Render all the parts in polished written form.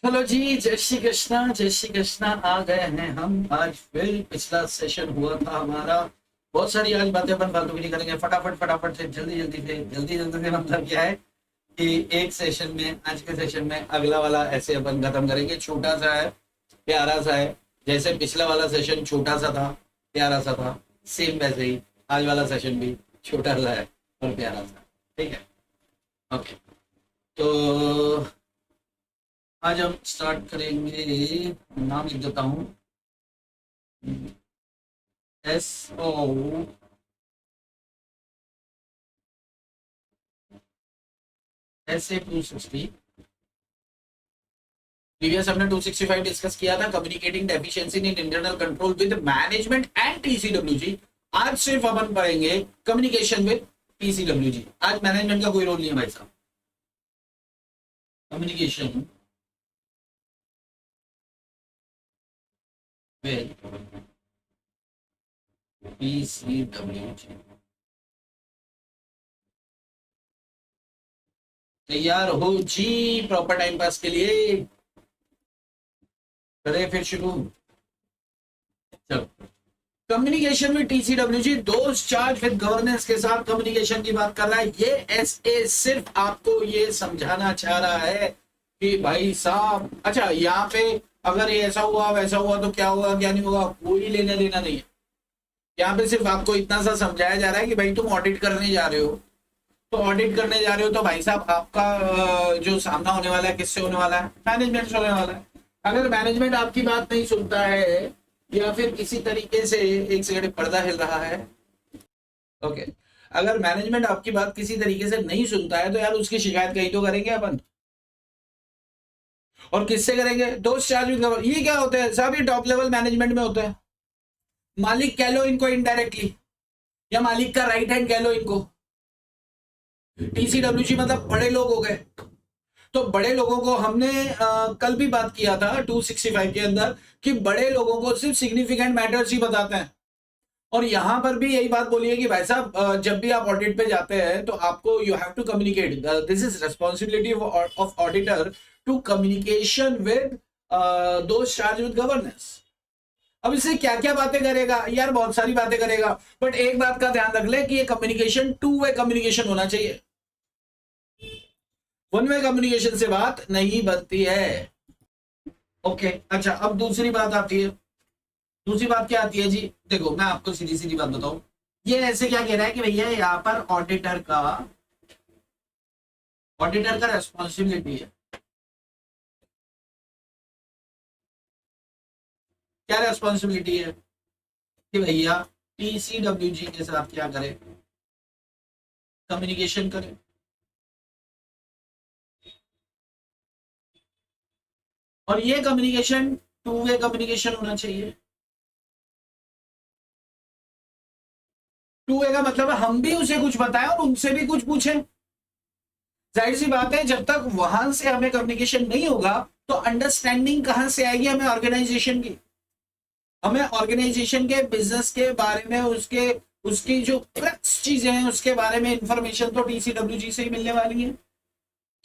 Hello जी, जय श्री कृष्णा। जय श्री कृष्णा। आ गए हैं हम आज फिर। पिछला सेशन हुआ था हमारा। बहुत सारी आज बातें अपन फालतू की नहीं करेंगे। फटाफट फटाफट से जल्दी जल्दी से जल्दी जल्दी से मतलब क्या है कि एक सेशन में, आज के सेशन में अगला वाला ऐसे अपन खत्म करेंगे। छोटा सा है, प्यारा सा है। जैसे पिछला वाला सेशन छोटा सा था, प्यारा सा था, सेम वैसे ही आज वाला सेशन भी छोटा सा है और प्यारा सा। ठीक है, ओके। तो आज हम स्टार्ट करेंगे। नाम लिख देता हूँ। SO SA 260। प्रीवियस हमने 265 डिस्कस किया था, communicating deficiency in internal control with management and TCWG। आज सिर्फ अपन पढ़ेंगे कम्युनिकेशन विद TCWG। आज मैनेजमेंट का कोई रोल नहीं है भाई साहब। Communication with TCWG। तैयार हो जी प्रॉपर टाइम पास के लिए? करें फिर शुरू। चलो, कम्युनिकेशन विद TCWG, दोस्त चार्ज विद गवर्नेंस के साथ कम्युनिकेशन की बात कर रहा है। ये SA सिर्फ आपको ये समझाना चाह रहा है कि भाई साहब, अच्छा यहाँ पे अगर ये ऐसा हुआ वैसा हुआ तो क्या होगा क्या नहीं होगा, कोई लेना देना नहीं है। यहाँ पे सिर्फ आपको इतना सा समझाया जा रहा है कि भाई तुम ऑडिट करने जा रहे हो, तो ऑडिट करने जा रहे हो तो भाई साहब आपका जो सामना होने वाला है किससे होने वाला है? मैनेजमेंट से होने वाला है। अगर मैनेजमेंट आपकी बात नहीं सुनता है या फिर किसी तरीके से, एक सेकंड पर्दा हिल रहा है, ओके, अगर मैनेजमेंट आपकी बात किसी तरीके से नहीं सुनता है तो यार उसकी शिकायत कहीं तो करेंगे अपन। और किससे करेंगे? दोस्त चार्ज विद गवर्नेंस। ये क्या होता है साहब? ये टॉप लेवल मैनेजमेंट में होता है। मालिक कह लो इनको इनडायरेक्टली, या मालिक का राइट हैंड कह लो इनको। TCWG मतलब बड़े लोग हो गए। तो बड़े लोगों को हमने कल भी बात किया था 265 के अंदर कि बड़े लोगों को सिर्फ सिग्निफिकेंट मैटर्स ही बताते हैं। और यहां पर भी यही बात बोली है कि भाई साहब जब भी आप ऑडिट पे जाते हैं तो आपको you have to communicate. This is responsibility of auditor to communication with those charge with governance. अब इससे क्या क्या बातें करेगा यार? बहुत सारी बातें करेगा, बट एक बात का ध्यान रख ले कि ये कम्युनिकेशन टू वे कम्युनिकेशन होना चाहिए। वन वे कम्युनिकेशन से बात नहीं बनती है। ओके, अच्छा अब दूसरी बात आती है। दूसरी बात क्या आती है जी? देखो मैं आपको सीधी सीधी बात बताऊं। ये ऐसे क्या कह रहा है कि भैया यहाँ पर ऑडिटर का रेस्पॉन्सिबिलिटी है। क्या रेस्पॉन्सिबिलिटी है? कि भैया TCWG के साथ क्या करे? कम्युनिकेशन करे। और ये कम्युनिकेशन टू वे कम्युनिकेशन होना चाहिए। टू वे का मतलब है हम भी उसे कुछ बताएं और उनसे भी कुछ पूछें। जाहिर सी बात है, जब तक वहां से हमें कम्युनिकेशन नहीं होगा तो अंडरस्टैंडिंग कहां से आएगी हमें ऑर्गेनाइजेशन की? हमें ऑर्गेनाइजेशन के बिजनेस के बारे में, उसके उसकी जो क्रक्स चीजें हैं उसके बारे में इंफॉर्मेशन तो TCWG से ही मिलने वाली है।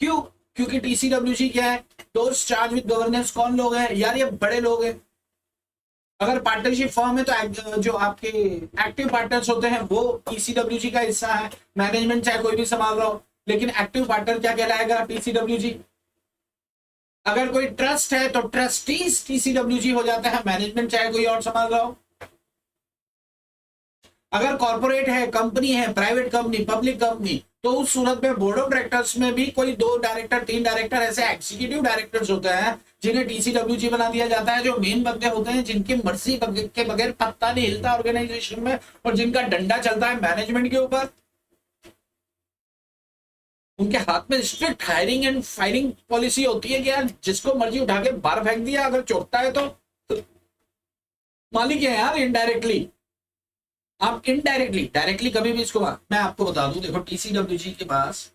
क्यों? क्योंकि TCWG क्या है? दोस्त चार्ज विद गवर्नेंस कौन लोग हैं यार? ये बड़े लोग हैं। अगर पार्टनरशिप फॉर्म है तो जो आपके एक्टिव पार्टनर्स होते हैं वो TCWG का हिस्सा है। मैनेजमेंट चाहे कोई भी संभाल रहा हो, लेकिन एक्टिव पार्टनर क्या कहलाएगा? TCWG। अगर कोई ट्रस्ट है तो ट्रस्टीज TCWG हो जाता है, मैनेजमेंट चाहे कोई और संभाल रहा हो। अगर कॉर्पोरेट है, कंपनी है, प्राइवेट कंपनी, पब्लिक कंपनी, तो उस सूरत में बोर्ड ऑफ डायरेक्टर्स में भी कोई दो डायरेक्टर, तीन डायरेक्टर, ऐसे एग्जीक्यूटिव डायरेक्टर्स होते हैं जिन्हें TCWG बना दिया जाता है। जो मेन बंदे होते हैं जिनकी मर्जी के बगैर पत्ता नहीं हिलता ऑर्गेनाइजेशन में, और जिनका डंडा चलता है मैनेजमेंट के ऊपर। उनके हाथ में strict hiring and firing policy होती है कि यार जिसको मर्जी उठा के बाहर फेंक दिया, अगर चोटता है तो मालिक है यार इनडायरेक्टली। आप इनडायरेक्टली, डायरेक्टली कभी भी इसको, मैं आपको बता दूं, देखो TCWG के पास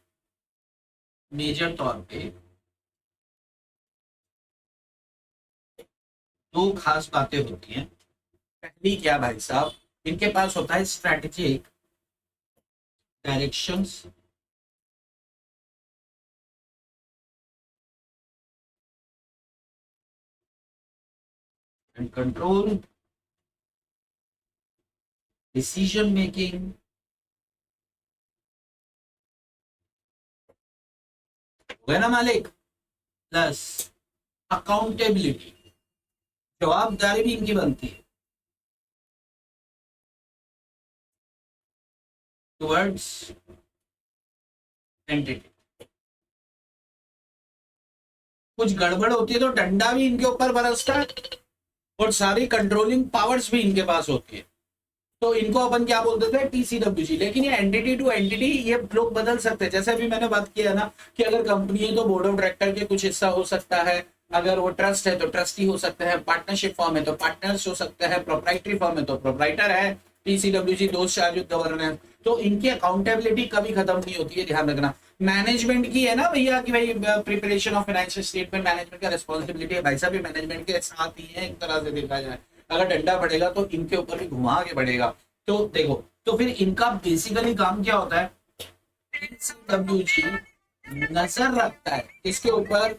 मेजर तौर पे दो खास बातें होती हैं। पहली क्या भाई साहब? इनके पास होता है strategic directions and control, decision making, हो गया ना मालिक, प्लस अकाउंटेबिलिटी, जवाबदारी भी इनकी बनती है टुवर्ड्स एंटिटी। कुछ गड़बड़ होती है तो डंडा भी इनके ऊपर बरसता है और सारी कंट्रोलिंग पावर्स भी इनके पास होती है। तो इनको अपन क्या बोलते थे, टीसीडब्ल्यूजी। लेकिन ये एंटिटी टू एंटिटी ये लोग बदल सकते हैं। जैसे अभी मैंने बात किया ना कि अगर कंपनी है तो बोर्ड ऑफ डायरेक्टर के कुछ हिस्सा हो सकता है, अगर वो ट्रस्ट है तो ट्रस्टी हो सकते हैं, पार्टनरशिप फॉर्म है तो पार्टनर्स हो सकते हैं, प्रोप्राइटरी फॉर्म है तो प्रोप्राइटर है, टीसीडब्ल्यूजी दोस्त चार्ज गवर्नेंस। तो इनकी अकाउंटेबिलिटी कभी खत्म नहीं होती है, ध्यान रखना। मैनेजमेंट की है ना भैया कि भाई preparation of financial statement management का रिस्पॉन्सिबिलिटी है, भाई साहब भी मैनेजमेंट के साथ ही है एक तरह से देखा जाए। अगर डंडा पड़ेगा तो इनके ऊपर भी घुमा के पड़ेगा। तो देखो, तो फिर इनका बेसिकली काम क्या होता है, टीसीडब्ल्यूजी नजर रखता है किसके ऊपर,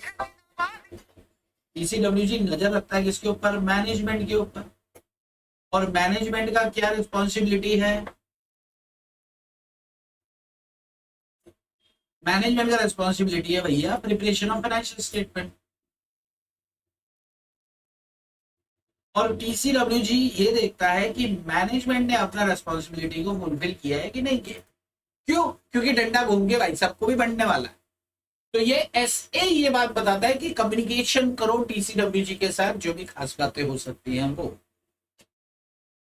टीसीडब्ल्यूजी नजर रखता है किसके ऊपर, मैनेजमेंट के ऊपर। और मैनेजमेंट का क्या रिस्पॉन्सिबिलिटी है, मैनेजमेंट का रिस्पॉन्सिबिलिटी है भैया प्रिपरेशन ऑफ फाइनेंशियल स्टेटमेंट। और टीसीडब्ल्यूजी ये देखता है कि मैनेजमेंट ने अपना रिस्पॉन्सिबिलिटी को फुलफिल किया है कि नहीं किया। क्यों, क्योंकि डंडा घूम के भाई सबको भी बढ़ने वाला है। तो ये एसए ये बात बताता है कि कम्युनिकेशन करो टीसीडब्ल्यूजी के साथ, जो भी खास बातें हो सकती हैं वो।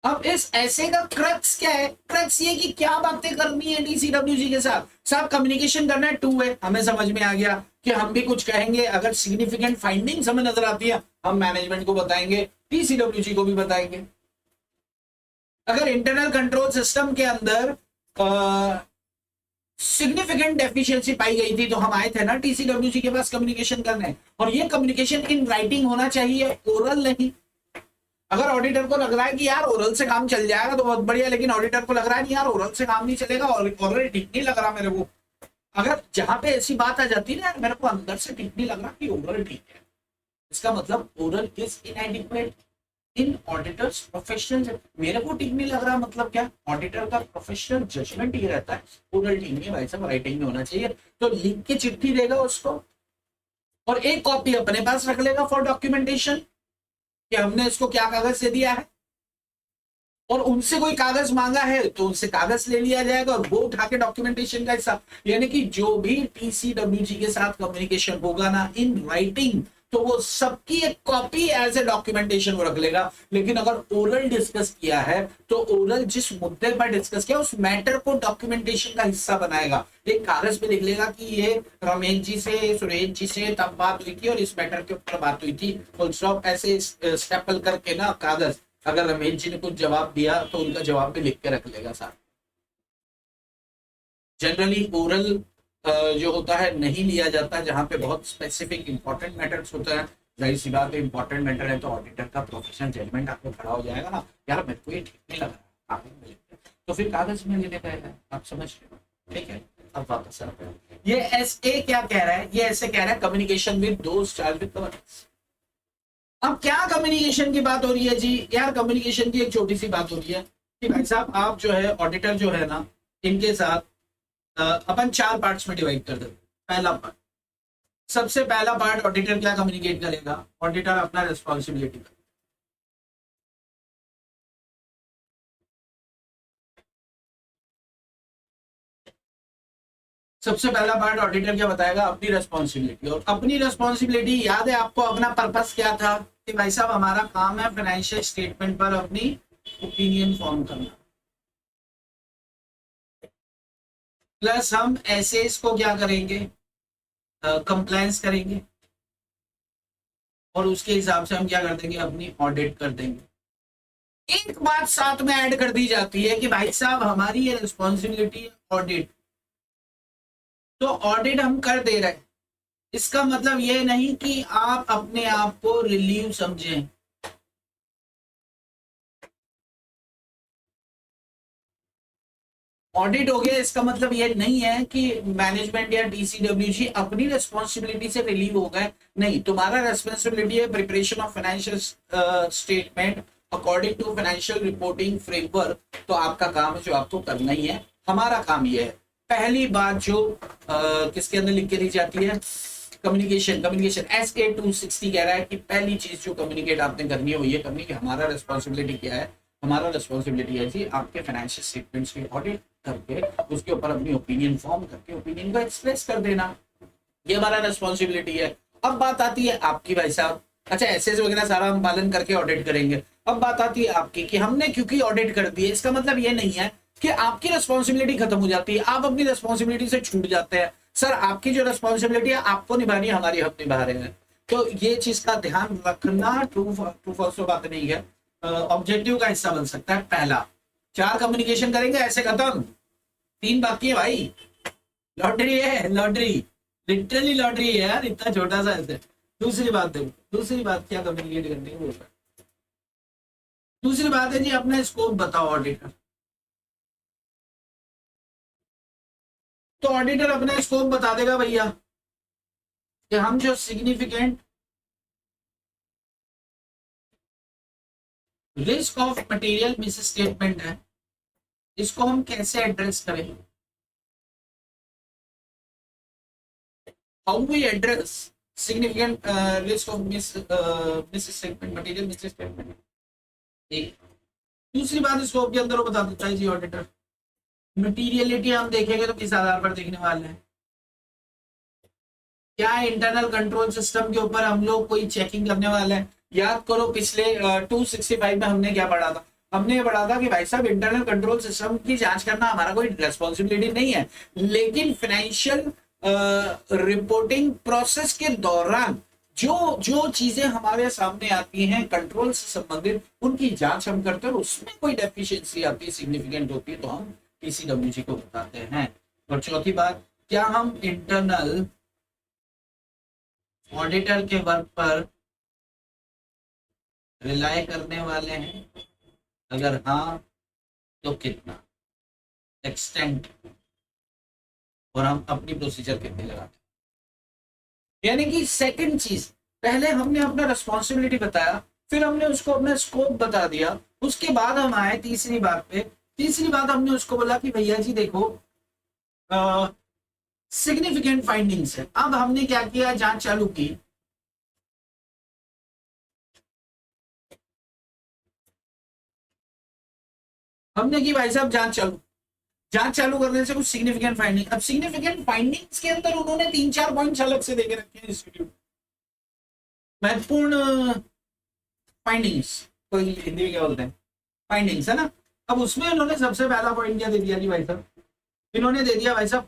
अब इस ऐसे का क्रक्स क्या है, क्रक्स ये कि क्या बातें करनी है टीसीडब्ल्यूजी के साथ। साहब कम्युनिकेशन करना है, टू वे, हमें समझ में आ गया कि हम भी कुछ कहेंगे, अगर सिग्निफिकेंट फाइंडिंग्स हमें नजर आती है हम मैनेजमेंट को बताएंगे, टीसीडब्ल्यूजी को भी बताएंगे। अगर इंटरनल कंट्रोल सिस्टम के अंदर सिग्निफिकेंट डेफिशिएंसी पाई गई थी तो हम आए थे ना टीसीडब्ल्यूजी के पास कम्युनिकेशन करने। और ये कम्युनिकेशन इन राइटिंग होना चाहिए, ओरल नहीं। अगर ऑडिटर को लग रहा है कि यार ओरल से काम चल जाएगा तो बहुत बढ़िया, लेकिन ऑडिटर को लग रहा है कि यार ओरल से काम नहीं चलेगा, और ओरल ठीक नहीं लग रहा मेरे को, अगर जहां पे ऐसी बात आ जाती है ना यार मेरे को अंदर से ठीक नहीं लग रहा कि ओरल ठीक है, इसका मतलब oral is इनएडिक्वेट in auditors professional. मेरे को ठीक नहीं लग रहा मतलब क्या, ऑडिटर का प्रोफेशनल जजमेंट ये रहता है ओरल ठीक नहीं भाई साहब, राइटिंग में होना चाहिए। तो लिख के चिट्ठी देगा उसको और एक कॉपी अपने पास रख लेगा फॉर डॉक्यूमेंटेशन कि हमने इसको क्या कागज से दिया है। और उनसे कोई कागज मांगा है तो उनसे कागज ले लिया जाएगा और वो उठा के डॉक्यूमेंटेशन का हिस्सा। यानी कि जो भी टीसीडब्ल्यूजी के साथ कम्युनिकेशन होगा ना इन राइटिंग, तो वो सबकी एक कॉपी एज ए डॉक्यूमेंटेशन वो रख लेगा। लेकिन अगर ओरल डिस्कस किया है तो ओरल जिस मुद्दे पर डिस्कस किया उस मैटर को डॉक्यूमेंटेशन का हिस्सा बनाएगा। एक कागज पे लिख लेगा कि ये रमेश जी से सुरेश जी से तब बात हुई थी और इस मैटर के ऊपर बात हुई थी, फुल स्टॉप, ऐसे स्टेपल करके ना कागज। अगर रमेश जी ने कुछ जवाब दिया तो उनका जवाब भी लिख के रख लेगा साथ। जनरली ओरल जो होता है नहीं लिया जाता, जहां पे बहुत स्पेसिफिक इंपॉर्टेंट मैटर्स होता है। जाहिर सी बात है इंपॉर्टेंट मैटर है तो ऑडिटर का प्रोफेशनल जजमेंट आपको खड़ा हो जाएगा ना, यार मेरे को ये ठीक नहीं लग रहा, कागज में लिखते हैं तो फिर कागज में लेने का है, आप समझ रहे हो, ठीक है। अब वापस ये एसए क्या कह रहा है, ये ऐसे कह रहा है कम्युनिकेशन विद दोस्त चार्ज विद गवर्नेंस। अब क्या कम्युनिकेशन की बात हो रही है जी, यार कम्युनिकेशन की एक छोटी सी बात हो रही है कि भाई साहब आप जो है ऑडिटर जो है ना इनके साथ अपन 4 पार्ट्स में डिवाइड कर देते। पहला पार्ट, सबसे पहला पार्ट ऑडिटर क्या कम्युनिकेट करेगा, ऑडिटर अपना रिस्पॉन्सिबिलिटी। सबसे पहला पार्ट ऑडिटर क्या बताएगा, अपनी रिस्पॉन्सिबिलिटी। और अपनी रिस्पॉन्सिबिलिटी याद है आपको, अपना पर्पस क्या था कि भाई साहब हमारा काम है फाइनेंशियल स्टेटमेंट पर अपनी ओपिनियन फॉर्म करना। प्लस हम एसेस को क्या करेंगे, कंप्लायंस करेंगे और उसके हिसाब से हम क्या कर देंगे, अपनी ऑडिट कर देंगे। एक बात साथ में ऐड कर दी जाती है कि भाई साहब हमारी ये रिस्पॉन्सिबिलिटी है ऑडिट, तो ऑडिट हम कर दे रहे हैं। इसका मतलब ये नहीं कि आप अपने आप को रिलीव समझें। ऑडिट हो गया, इसका मतलब ये नहीं है कि मैनेजमेंट या डीसीडब्ल्यूजी अपनी रिस्पॉन्सिबिलिटी से रिलीव हो गए, नहीं, तुम्हारा रेस्पॉन्सिबिलिटी है preparation of financial statement according to financial reporting framework. तो आपका काम है जो आपको करना ही है, हमारा काम ये है। पहली बात जो किसके अंदर लिख के दी जाती है, कम्युनिकेशन, कम्युनिकेशन SA-260 कह रहा है कि पहली चीज जो कम्युनिकेट आपने करनी है वो ये करनी कि हमारा रिस्पॉन्सिबिलिटी क्या है, हमारा रिस्पॉन्सिबिलिटी है जी आपके फाइनेंशियल स्टेटमेंट्स की ऑडिट करके उसके ऊपर अपनी ओपिनियन फॉर्म करके ओपिनियन को एक्सप्रेस कर देना, ये हमारा रिस्पॉन्सिबिलिटी है। अब बात आती है आपकी, भाई साहब, अच्छा एसेस वगैरह सारा हम पालन करके ऑडिट करेंगे। अब बात आती है आपकी कि हमने क्योंकि ऑडिट कर दी है, इसका मतलब ये नहीं है कि आपकी रिस्पॉन्सिबिलिटी खत्म हो जाती है, आप अपनी रिस्पॉन्सिबिलिटी से छूट जाते हैं। सर आपकी जो रिस्पॉन्सिबिलिटी है आपको निभानी है, हमारी हम निभा रहे हैं। तो ये चीज का ध्यान रखना ट्रू फॉल्स बात नहीं है, ऑब्जेक्टिव का हिस्सा बन सकता है। पहला 4 कम्युनिकेशन करेंगे, ऐसे खत्म, 3 बाकी है भाई, लॉटरी है, लॉटरी, लिटरली लॉटरी है यार, इतना छोटा सा ऐसे। दूसरी बात देखो, दूसरी बात क्या कम्युनिकेट करनी है वो, दूसरी बात है जी अपना स्कोप बताओ ऑडिटर। तो ऑडिटर अपना स्कोप बता देगा भैया कि हम जो significant risk of material misstatement है इसको हम कैसे एड्रेस करें, how we address significant risk of misstatement, material misstatement. दूसरी बात स्कोप के अंदर वो बता देता है जी ऑडिटर। मटीरियलिटी हम देखेंगे तो किस आधार पर देखने वाले हैं, क्या इंटरनल कंट्रोल सिस्टम के ऊपर हम लोग कोई चेकिंग करने वाले हैं। याद करो पिछले 265 में हमने क्या पढ़ा था, हमने ये पढ़ा था कि भाई साहब इंटरनल कंट्रोल सिस्टम की जांच करना हमारा कोई रेस्पॉन्सिबिलिटी नहीं है, लेकिन फाइनेंशियल रिपोर्टिंग प्रोसेस के दौरान जो जो चीजें हमारे सामने आती हैं कंट्रोल से संबंधित उनकी जांच हम करते हैं और उसमें कोई डेफिशिएंसी आती है, सिग्निफिकेंट होती है तो हम पीसीडब्ल्यूजी को बताते हैं। और चौथी बात, क्या हम इंटरनल ऑडिटर के वर्क पर रिलाय करने वाले हैं, अगर हाँ तो कितना एक्सटेंट, और हम अपनी प्रोसीजर कितने लगाते हैं। यानी कि सेकंड चीज, पहले हमने अपना रिस्पॉन्सिबिलिटी बताया, फिर हमने उसको अपना स्कोप बता दिया, उसके बाद हम आए तीसरी बात पे। तीसरी बात हमने उसको बोला कि भैया जी देखो सिग्निफिकेंट फाइंडिंग्स है। अब हमने क्या किया, जांच चालू की, हमने की भाई साहब जांच चालू, जांच चालू करने से कुछ सिग्निफिकेंट फाइंडिंग। अब सिग्निफिकेंट फाइंडिंग्स के अंदर उन्होंने 3-4 पॉइंट्स अलग से देके रखे हैं इंस्टीट्यूट, महत्वपूर्ण फाइंडिंग्स, कोई हिंदी में क्या बोलते हैं, फाइंडिंग्स है ना। अब उसमें इन्होंने सबसे पहला पॉइंट क्या दे दिया जी भाई साहब, इन्होंने दे दिया भाई साहब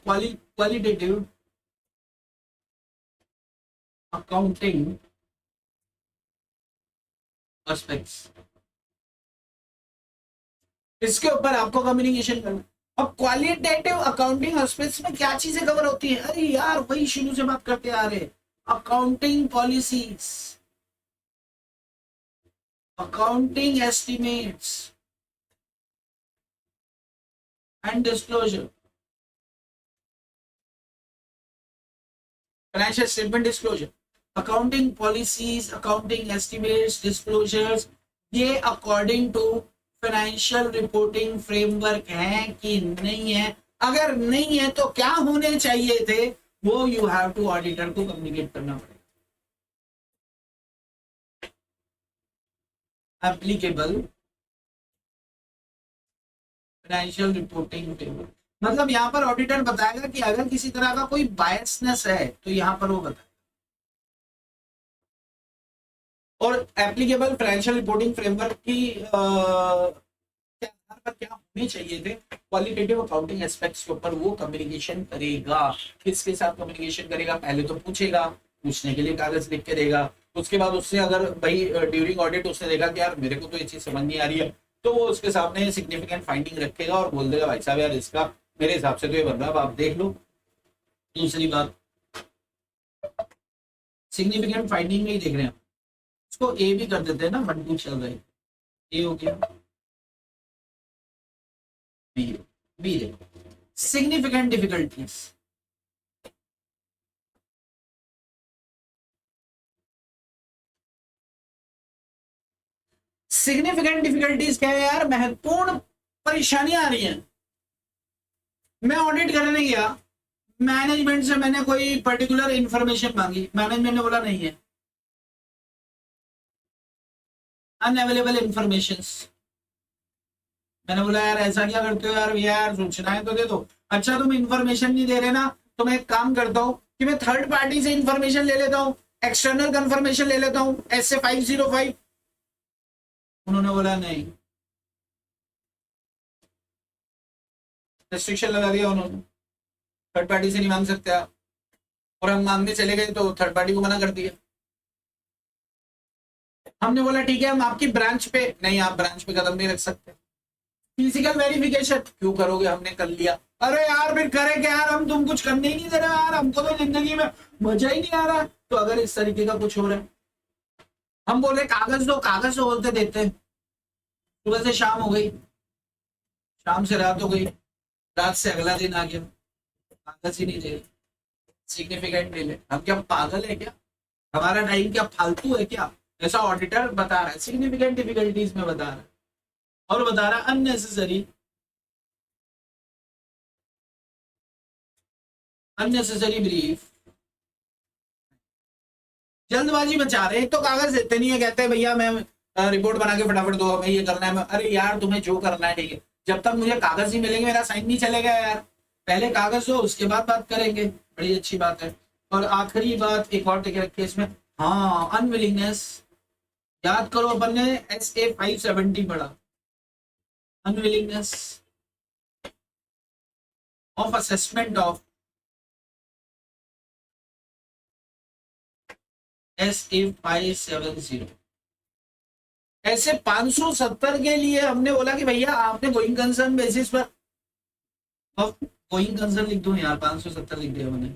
क्वालिटेटिव अकाउंटिंग एस्पेक्ट्स, इसके ऊपर आपको कम्युनिकेशन करना। अब क्वालिटेटिव अकाउंटिंग एस्पेक्ट्स में क्या चीजें कवर होती है, अरे यार वही शुरू से बात करते आ रहे, accounting policies, accounting estimates and disclosure, financial statement disclosure, accounting policies, accounting estimates, disclosures, ये according to financial reporting framework है कि नहीं है। अगर नहीं है तो क्या होने चाहिए थे, वो यू हैव टू ऑडिटर को कम्युनिकेट करना पड़ेगा। एप्लीकेबल फाइनेंशियल रिपोर्टिंग फ्रेमवर्क, मतलब यहां पर ऑडिटर बताएगा कि अगर किसी तरह का कोई बायसनेस है तो यहां पर वो बताएगा। और एप्लीकेबल फाइनेंशियल रिपोर्टिंग फ्रेमवर्क की आधार पर क्या होने चाहिए थे, क्वालिटेटिव अकाउंटिंग एस्पेक्ट्स के ऊपर वो कम्युनिकेशन करेगा। किसके साथ कम्युनिकेशन करेगा, पहले तो पूछेगा, पूछने के लिए कागज लिख के देगा, उसके बाद उससे अगर भाई ड्यूरिंग ऑडिट उसने देखा कि यार मेरे को तो ये चीज समझ नहीं आ रही है, तो वो उसके सामने सिग्निफिकेंट फाइंडिंग रखेगा और बोल देगा भाई साहब यार इसका मेरे हिसाब से तो ये बन रहा है, आप देख लो। दूसरी बात, सिग्निफिकेंट फाइंडिंग में ही देख रहे हैं, इसको ए भी कर देते हैं ना, 1 2 चल रहे हैं, ए हो गया, बी देखो, सिग्निफिकेंट डिफिकल्टीज, सिग्निफिकेंट डिफिकल्टीज क्या है यार? महत्वपूर्ण परेशानियां आ रही हैं। मैं ऑडिट करने गया, मैनेजमेंट से मैंने कोई पर्टिकुलर इंफॉर्मेशन मांगी, मैनेजमेंट ने बोला नहीं है, अनअवेलेबल इंफॉर्मेशन। मैंने बोला यार ऐसा क्या करते हो यार, यार सूचना है तो दे दो। अच्छा तुम इंफॉर्मेशन नहीं दे रहे ना, तो मैं एक काम करता हूँ कि मैं थर्ड पार्टी से इंफॉर्मेशन ले लेता हूँ, एक्सटर्नल कंफर्मेशन ले लेता हूँ, ऐसे 505। उन्होंने बोला नहीं, रेस्ट्रिक्शन लगा दिया उन्होंने, थर्ड पार्टी से नहीं मांग सकते आप। और हम मांगने चले गए तो थर्ड पार्टी को मना कर दिया। हमने बोला ठीक है हम आपकी ब्रांच पे, नहीं आप ब्रांच पे कदम नहीं रख सकते। फिजिकल वेरिफिकेशन क्यों करोगे, हमने कर लिया। अरे यार फिर करे क्या यार, हम तुम कुछ करने ही नहीं दे रहे यार, हमको तो जिंदगी में मजा ही नहीं आ रहा। तो अगर इस तरीके का कुछ हो रहा है, हम बोले कागज दो, कागज तो बोलते देते हैं। सुबह से शाम हो गई, शाम से रात हो गई, रात से अगला दिन आ गया, कागज ही नहीं दे रहे, सिग्निफिकेंट नहीं ले। हम क्या पागल है क्या, हमारा टाइम क्या फालतू है क्या? ऐसा ऑडिटर बता रहा है, सिग्निफिकेंट डिफिकल्टीज में बता रहा है, और बता रहा है अननेसेसरी, अननेसेसरी ब्रीफ, जल्दबाजी मचा रहे हैं। तो कागज देते नहीं है, कहते हैं भैया मैं रिपोर्ट बना के फटाफट दो, हमें ये करना है। अरे यार तुम्हें जो करना है ठीक है, जब तक मुझे कागज नहीं मिलेंगे मेरा साइन नहीं चलेगा यार। पहले कागज दो उसके बाद बात करेंगे, बड़ी अच्छी बात है। और आखिरी बात एक और टिक रखी है इसमें, हाँ अनविलिंगनेस। याद करो अपन ने SA 570 पढ़ा, unwillingness of assessment of SA 570। ऐसे 570 के लिए हमने बोला कि भैया आपने गोइंग कंसर्न बेसिस पर, अब गोइंग कंसर्न लिख दो यार, 570 लिख दिया मैंने।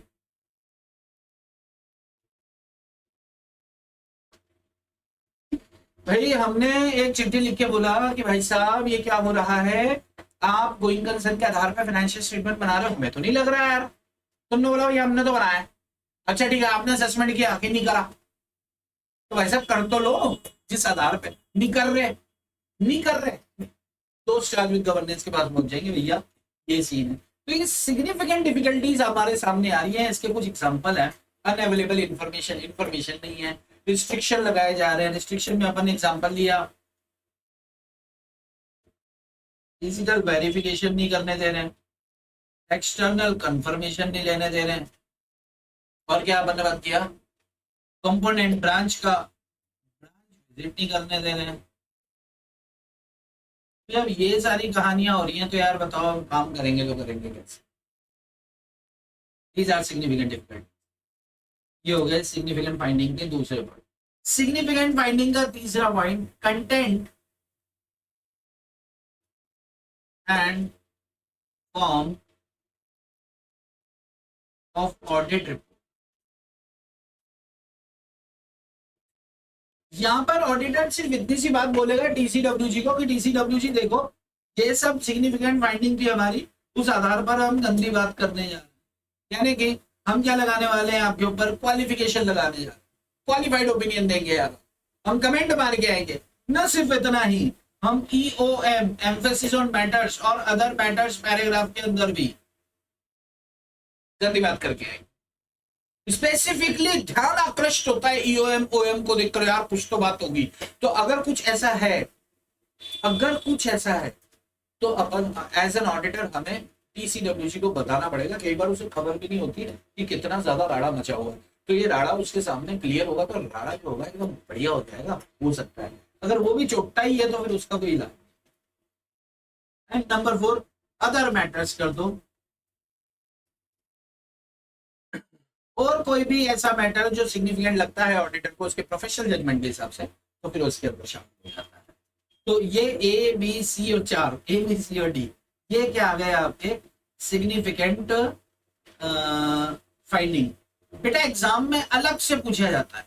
भाई हमने एक चिट्ठी लिख के बोला कि भाई साहब ये क्या हो रहा है, आप गोइंग कंसर्न के आधार पर फाइनेंशियल स्टेटमेंट बना रहे हो, हमें तो नहीं लग रहा है यार। तुमने बोला भैया हमने तो बनाया है। अच्छा ठीक है, आपने असेसमेंट किया कि नहीं करा, तो भाई साहब कर तो लो जिस आधार पे। नहीं कर रहे, नहीं कर रहे तो स्टार्ट विद गवर्नेंस के पास पहुंच जाएंगे भैया, ये सीन है। तो ये सिग्निफिकेंट डिफिकल्टीज हमारे सामने आ रही है, इसके कुछ एग्जांपल है। अनअवेलेबल इंफॉर्मेशन, इंफॉर्मेशन नहीं है, रिस्ट्रिक्शन लगाए जा रहे हैं। रिस्ट्रिक्शन में अपन एग्जांपल लिया, डिजिटल वेरिफिकेशन नहीं करने दे रहे हैं, एक्सटर्नल कंफर्मेशन नहीं लेने दे रहे हैं, और क्या अपन ने बात किया, कंपोनेंट ब्रांच का विजिट नहीं करने दे रहे हैं। तो जब ये सारी कहानियां हो रही हैं तो यार बताओ काम करेंगे तो करेंगे कैसे? These are significant different. ये हो गया सिग्निफिकेंट फाइंडिंग के दूसरे पॉइंट। सिग्निफिकेंट फाइंडिंग का तीसरा point, content and form of audit report. यहां पर ऑडिटर सिर्फ इतनी सी बात बोलेगा TCWG को कि TCWG देखो ये सब सिग्निफिकेंट फाइंडिंग थी हमारी, उस आधार पर हम गंदी बात करने जा रहे हैं। यानी कि हम क्या लगाने वाले हैं आपके ऊपर, क्वालिफिकेशन लगाने जा रहे हैं, क्वालिफाइड ओपिनियन देंगे यार, हम कमेंट मार के आएंगे। न सिर्फ इतना ही, हम EOM एम्फेसिस ऑन मैटर्स और अदर मैटर्स पैराग्राफ के अंदर भी गंदी बात करके आएंगे। स्पेसिफिकली ध्यान आकृष्ट होता है EOM OM को देखकर, यार कुछ तो बात होगी। तो अगर कुछ ऐसा है, अगर कुछ ऐसा है तो अपन एज एन ऑडिटर हमें TCWG को बताना पड़ेगा। कई बार उसे खबर भी नहीं होती है कि कितना ज्यादा राड़ा मचा हुआ है, तो ये राड़ा उसके सामने क्लियर होगा तो राड़ा जो होगा एकदम बढ़िया हो जाएगा, हो सकता है। अगर वो भी चोटता ही है तो फिर उसका कोई इलाज। एंड नंबर 4, अदर मैटर्स कर दो, और कोई भी ऐसा मैटर जो सिग्निफिकेंट लगता है ऑडिटर को उसके प्रोफेशनल जजमेंट के हिसाब से, तो फिर उसके अंदर शामिल हो जाता है। तो ये A B C और 4, A B C और D, ये क्या आ गए आपके सिग्निफिकेंट फाइंडिंग। बेटा एग्जाम में अलग से पूछा जाता है,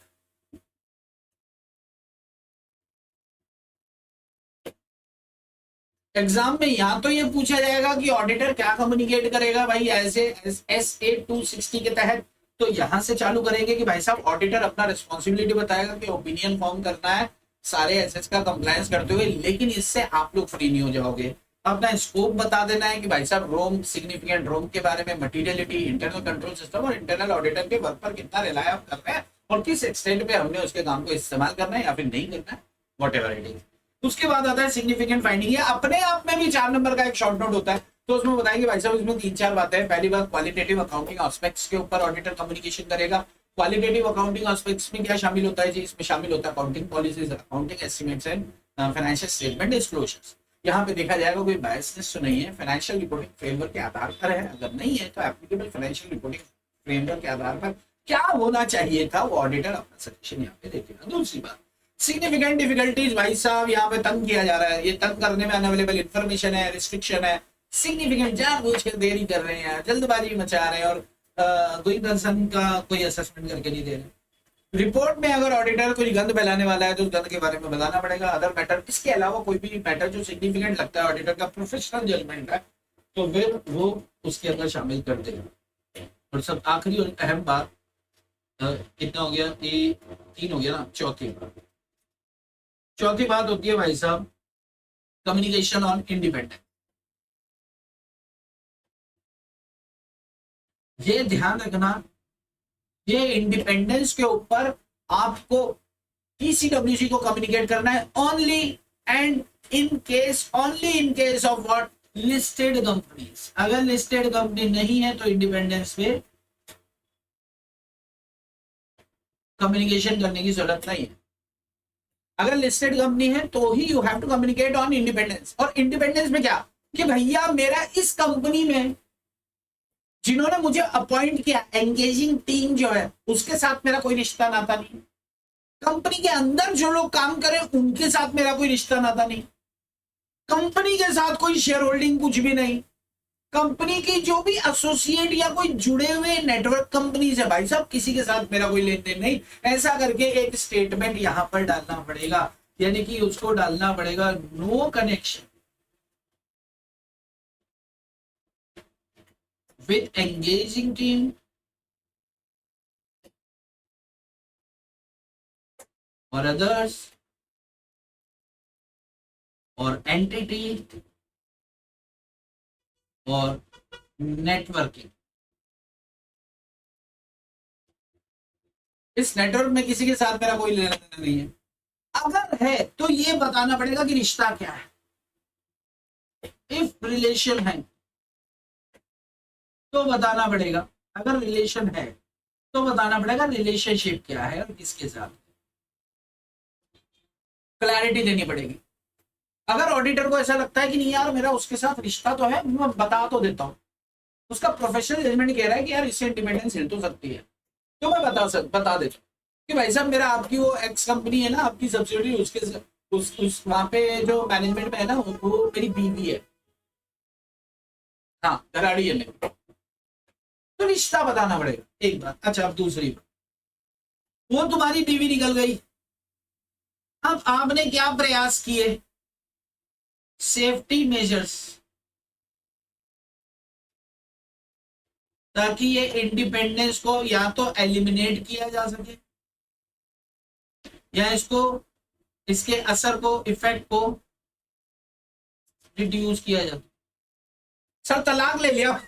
एग्जाम में या तो ये पूछा जाएगा कि ऑडिटर क्या कम्युनिकेट करेगा भाई ऐसे SA 260 के तहत, तो यहां से चालू करेंगे कि भाई साहब ऑडिटर अपना रिस्पॉन्सिबिलिटी बताएगा कि ओपिनियन फॉर्म करना है सारे एसेट्स का कंप्लायंस करते हुए, लेकिन इससे आप लोग फ्री नहीं हो जाओगे। अपना स्कोप बता देना है कि भाई साहब रोम सिग्निफिकेंट रोम के बारे में, मटीरियलिटी, इंटरनल कंट्रोल सिस्टम और इंटरनल ऑडिटर के वर्क पर कितना रिलाय आप कर रहे हैं और किस एक्सटेंट पे हमने उसके काम को इस्तेमाल करना है या फिर नहीं करना है, वॉट एवर इट इज। उसके बाद आता है सिग्निफिकेंट फाइंडिंग। ये अपने आप में भी 4 नंबर का एक शॉर्ट नोट होता है, तो उसमें बताएंगे भाई साहब इसमें 3-4 बातें हैं। पहली बात, क्वालिटेटिव अकाउंटिंग एस्पेक्ट्स के ऊपर ऑडिटर कम्युनिकेशन करेगा। क्वालिटेटिव अकाउंटिंग एस्पेक्ट्स में क्या शामिल होता है जी? इसमें शामिल होता है accounting policies, accounting estimates and financial statement disclosures. यहाँ पे देखा जाएगा कोई बायसनेस तो नहीं है, फाइनेंशियल रिपोर्टिंग फ्रेमवर्क के आधार पर है, अगर नहीं है तो एप्लीकेबल फाइनेंशियल रिपोर्टिंग फ्रेमवर्क के आधार पर क्या होना चाहिए था वो ऑडिटर अपना सजेशन यहाँ पे देखेगा। दूसरी बात, सिग्निफिकेंट डिफिकल्टीज, भाई साहब यहाँ पे तंग किया जा रहा है, ये तंग करने में अनअवेलेबल इंफॉर्मेशन है, रिस्ट्रिक्शन है, सिग्निफिकेंट जानबूझ के देरी कर रहे हैं, जल्दबाजी मचा रहे हैं और कोई पर्सन का कोई असेसमेंट करके नहीं दे रहे। रिपोर्ट में अगर ऑडिटर कोई गंद फैलाने वाला है तो उस गंद के बारे में बताना पड़ेगा। अदर मैटर, इसके अलावा कोई भी मैटर जो सिग्निफिकेंट लगता है ऑडिटर का प्रोफेशनल जजमेंट है तो फिर वो उसके अंदर शामिल कर देगा। और सब आखिरी और अहम बात, कितना हो गया? ये 3 हो गया ना। चौथी बात होती है भाई साहब कम्युनिकेशन ऑन इंडिपेंडेंस। ये ध्यान रखना, ये इंडिपेंडेंस के ऊपर आपको TCWC को कम्युनिकेट करना है only and in case, only in case of what? Listed companies. अगर लिस्टेड कंपनी नहीं है तो इंडिपेंडेंस पे कम्युनिकेशन करने की जरूरत नहीं है। अगर लिस्टेड कंपनी है तो ही you have to communicate on independence. और इंडिपेंडेंस में क्या कि भैया मेरा इस कंपनी में जिन्होंने मुझे अपॉइंट किया, एंगेजिंग टीम जो है, उसके साथ मेरा कोई रिश्ता नाता नहीं। कंपनी के अंदर जो लोग काम करें उनके साथ मेरा कोई रिश्ता नाता नहीं। कंपनी के साथ कोई शेयर होल्डिंग कुछ भी नहीं। कंपनी की जो भी एसोसिएट या कोई जुड़े हुए नेटवर्क कंपनीज है भाई साहब, किसी के साथ मेरा कोई लेन देन नहीं। ऐसा करके एक स्टेटमेंट यहां पर डालना पड़ेगा, यानी कि उसको डालना पड़ेगा no connection with engaging team or others or entity or networking। इस नेटवर्क में किसी के साथ मेरा कोई लेना देना नहीं है। अगर है तो ये बताना पड़ेगा कि रिश्ता क्या है। इफ रिलेशन है तो बताना पड़ेगा, अगर रिलेशन है तो बताना पड़ेगा रिलेशनशिप क्या है और किसके साथ, क्लैरिटी देनी पड़ेगी। अगर ऑडिटर को ऐसा लगता है कि नहीं यार मेरा उसके साथ रिश्ता तो है, मैं बता तो देता हूँ, उसका प्रोफेशनल जजमेंट कह रहा है कि यार इससे इंडिपेंडेंस हिल तो सकती है, तो मैं बता देता हूँ कि भाई साहब मेरा आपकी वो एक्स कंपनी है ना, आपकी सब्सिडी, उसके उस वहां पे जो मैनेजमेंट में है ना वो मेरी बीवी है, हाँ घराड़ी है मेरी, तो रिश्ता बताना पड़ेगा एक बात। अच्छा अब दूसरी बात, वो तुम्हारी बीवी निकल गई, अब आपने क्या प्रयास किए? सेफ्टी मेजर्स, ताकि ये इंडिपेंडेंस को या तो एलिमिनेट किया जा सके या इसको, इसके असर को, इफेक्ट को रिड्यूस किया जाए। सर तलाक ले लिया,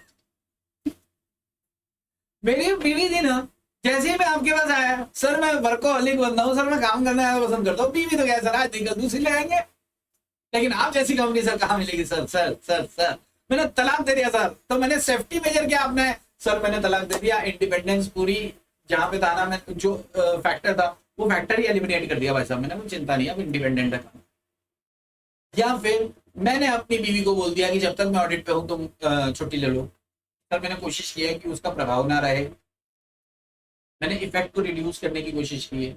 मेरी बीवी थी ना, जैसे ही मैं आपके पास आया सर मैं वर्कोहॉलिक बंदा हूँ सर, मैं काम करना है पसंद करता हूँ, बीवी तो क्या सर आज दिक्कत दूसरी ले आएंगे, लेकिन आप जैसी कंपनी सर कहाँ मिलेगी सर, सर सर सर मैंने तलाक दे दिया सर, तो मैंने सेफ्टी मेजर क्या आपने? सर मैंने तलाक दे दिया, इंडिपेंडेंस पूरी जहां पे था ना, मैं जो फैक्टर था वो फैक्टर ही एलिमिनेट कर दिया भाई साहब, मैंने कोई चिंता नहीं, अब इंडिपेंडेंट है। या फिर मैंने अपनी बीवी को बोल दिया कि जब तक मैं ऑडिट पे हूं तुम छुट्टी ले लो। सर मैंने कोशिश की है कि उसका प्रभाव ना रहे, मैंने इफेक्ट को रिड्यूस करने की कोशिश की है।